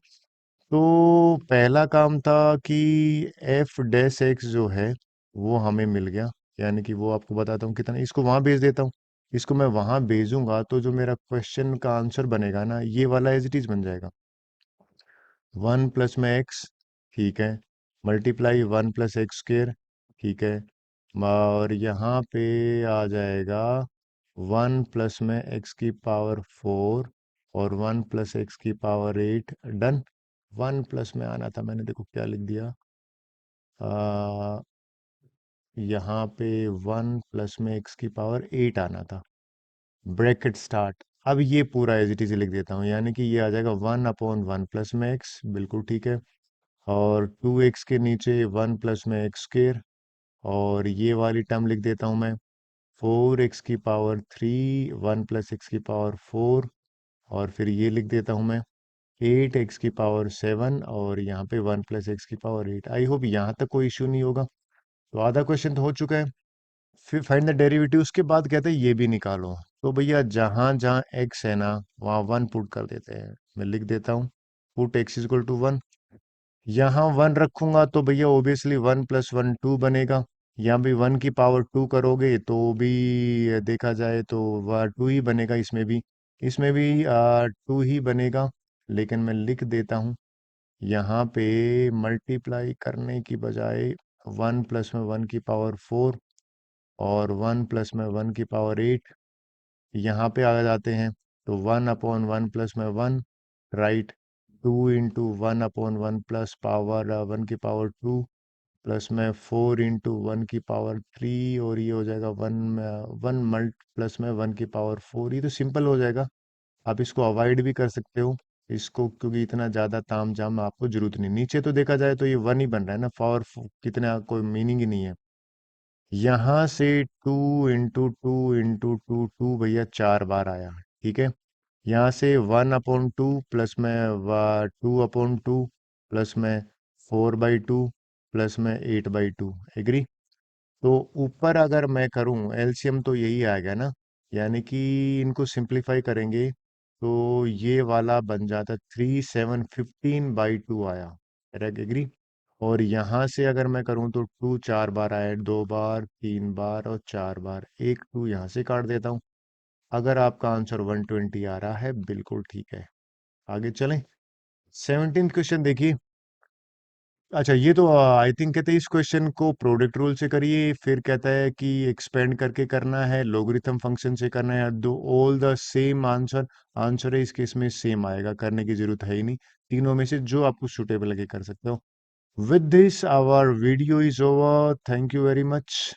तो पहला काम था कि एफ डैश एक्स जो है वो हमें मिल गया, यानी कि वो आपको बताता हूँ कितना, इसको वहां भेज देता हूँ। इसको मैं वहां भेजूंगा तो जो मेरा क्वेश्चन का आंसर बनेगा ना, ये वाला एज इट इज बन जाएगा, वन प्लस में एक्स, ठीक है, multiply one plus x square, ठीक है, और यहाँ पे आ जाएगा वन प्लस में एक्स की पावर फोर, और वन प्लस एक्स की power eight, done. One plus में आना था, मैंने देखो क्या लिख दिया, आ, यहाँ पे वन प्लस में एक्स की पावर एट आना था, ब्रैकेट स्टार्ट। अब ये पूरा एज इट इज लिख देता हूँ, यानी कि ये आ जाएगा वन अपॉन वन प्लस में एक्स, बिल्कुल ठीक है, और टू एक्स के नीचे वन प्लस में एक्स स्क्र, और ये वाली टर्म लिख देता हूँ मैं, फोर एक्स की power three, one plus x की पावर फोर, और फिर ये लिख देता हूँ मैं एट एक्स की पावर सेवन, और यहाँ पे वन प्लस एक्स की पावर एट। आई होप यहाँ तक कोई इश्यू नहीं होगा। तो आधा क्वेश्चन तो हो चुका है। फिर फाइंड द डेरिवेटिव, उसके बाद कहते हैं ये भी निकालो। तो भैया जहाँ जहाँ एक्स है ना, वहाँ वन पुट कर देते हैं। मैं लिख देता हूँ, put x equal to one. यहाँ वन रखूंगा तो भैया obviously one plus one two बनेगा। यहाँ भी वन की पावर टू करोगे तो भी देखा जाए तो वह टू ही बनेगा, इसमें भी टू ही बनेगा। लेकिन मैं लिख देता हूँ, यहाँ पे मल्टीप्लाई करने की बजाय वन प्लस में वन की पावर फोर, और वन प्लस में वन की पावर एट, यहाँ पे आ जाते हैं तो वन अपॉन वन प्लस में one, right, two into one upon one plus power one की पावर टू, प्लस में फोर इंटू वन की पावर थ्री, और ये हो जाएगा वन, वन मल्ट प्लस में वन की पावर फोर। ये तो सिंपल हो जाएगा, आप इसको अवॉइड भी कर सकते हो इसको, क्योंकि इतना ज़्यादा ताम झाम आपको जरूरत नहीं। नीचे तो देखा जाए तो ये वन ही बन रहा है ना, पावर कितना कोई मीनिंग ही नहीं है। यहाँ से टू भैया चार बार आया, ठीक है। यहाँ से वन अपॉन टू प्लस में टू अपॉन टू, प्लस में फोर बाई टू, प्लस में एट बाई टू, एग्री। तो ऊपर अगर मैं करूं एलसीएम तो यही आएगा ना, यानी कि इनको सिंप्लीफाई करेंगे तो ये वाला बन जाता three seven fifteen by two आया, एग्री। और यहाँ से अगर मैं करूँ तो टू चार बार आए, दो बार, तीन बार और चार बार, एक टू यहाँ से काट देता हूँ। अगर आपका आंसर 120 आ रहा है, बिल्कुल ठीक है। आगे चलें, 17th क्वेश्चन देखिए। अच्छा, ये तो आई थिंक कहते हैं इस क्वेश्चन को प्रोडक्ट रूल से करिए, फिर कहता है कि एक्सपेंड करके करना है, लोगरिथम फंक्शन से करना है, दो all the same answer. Answer है इस केस में सेम आएगा, करने की जरूरत है ही नहीं। तीनों में से जो आपको सुटेबल लगे कर सकते हो। With this, our video is over. Thank you very much.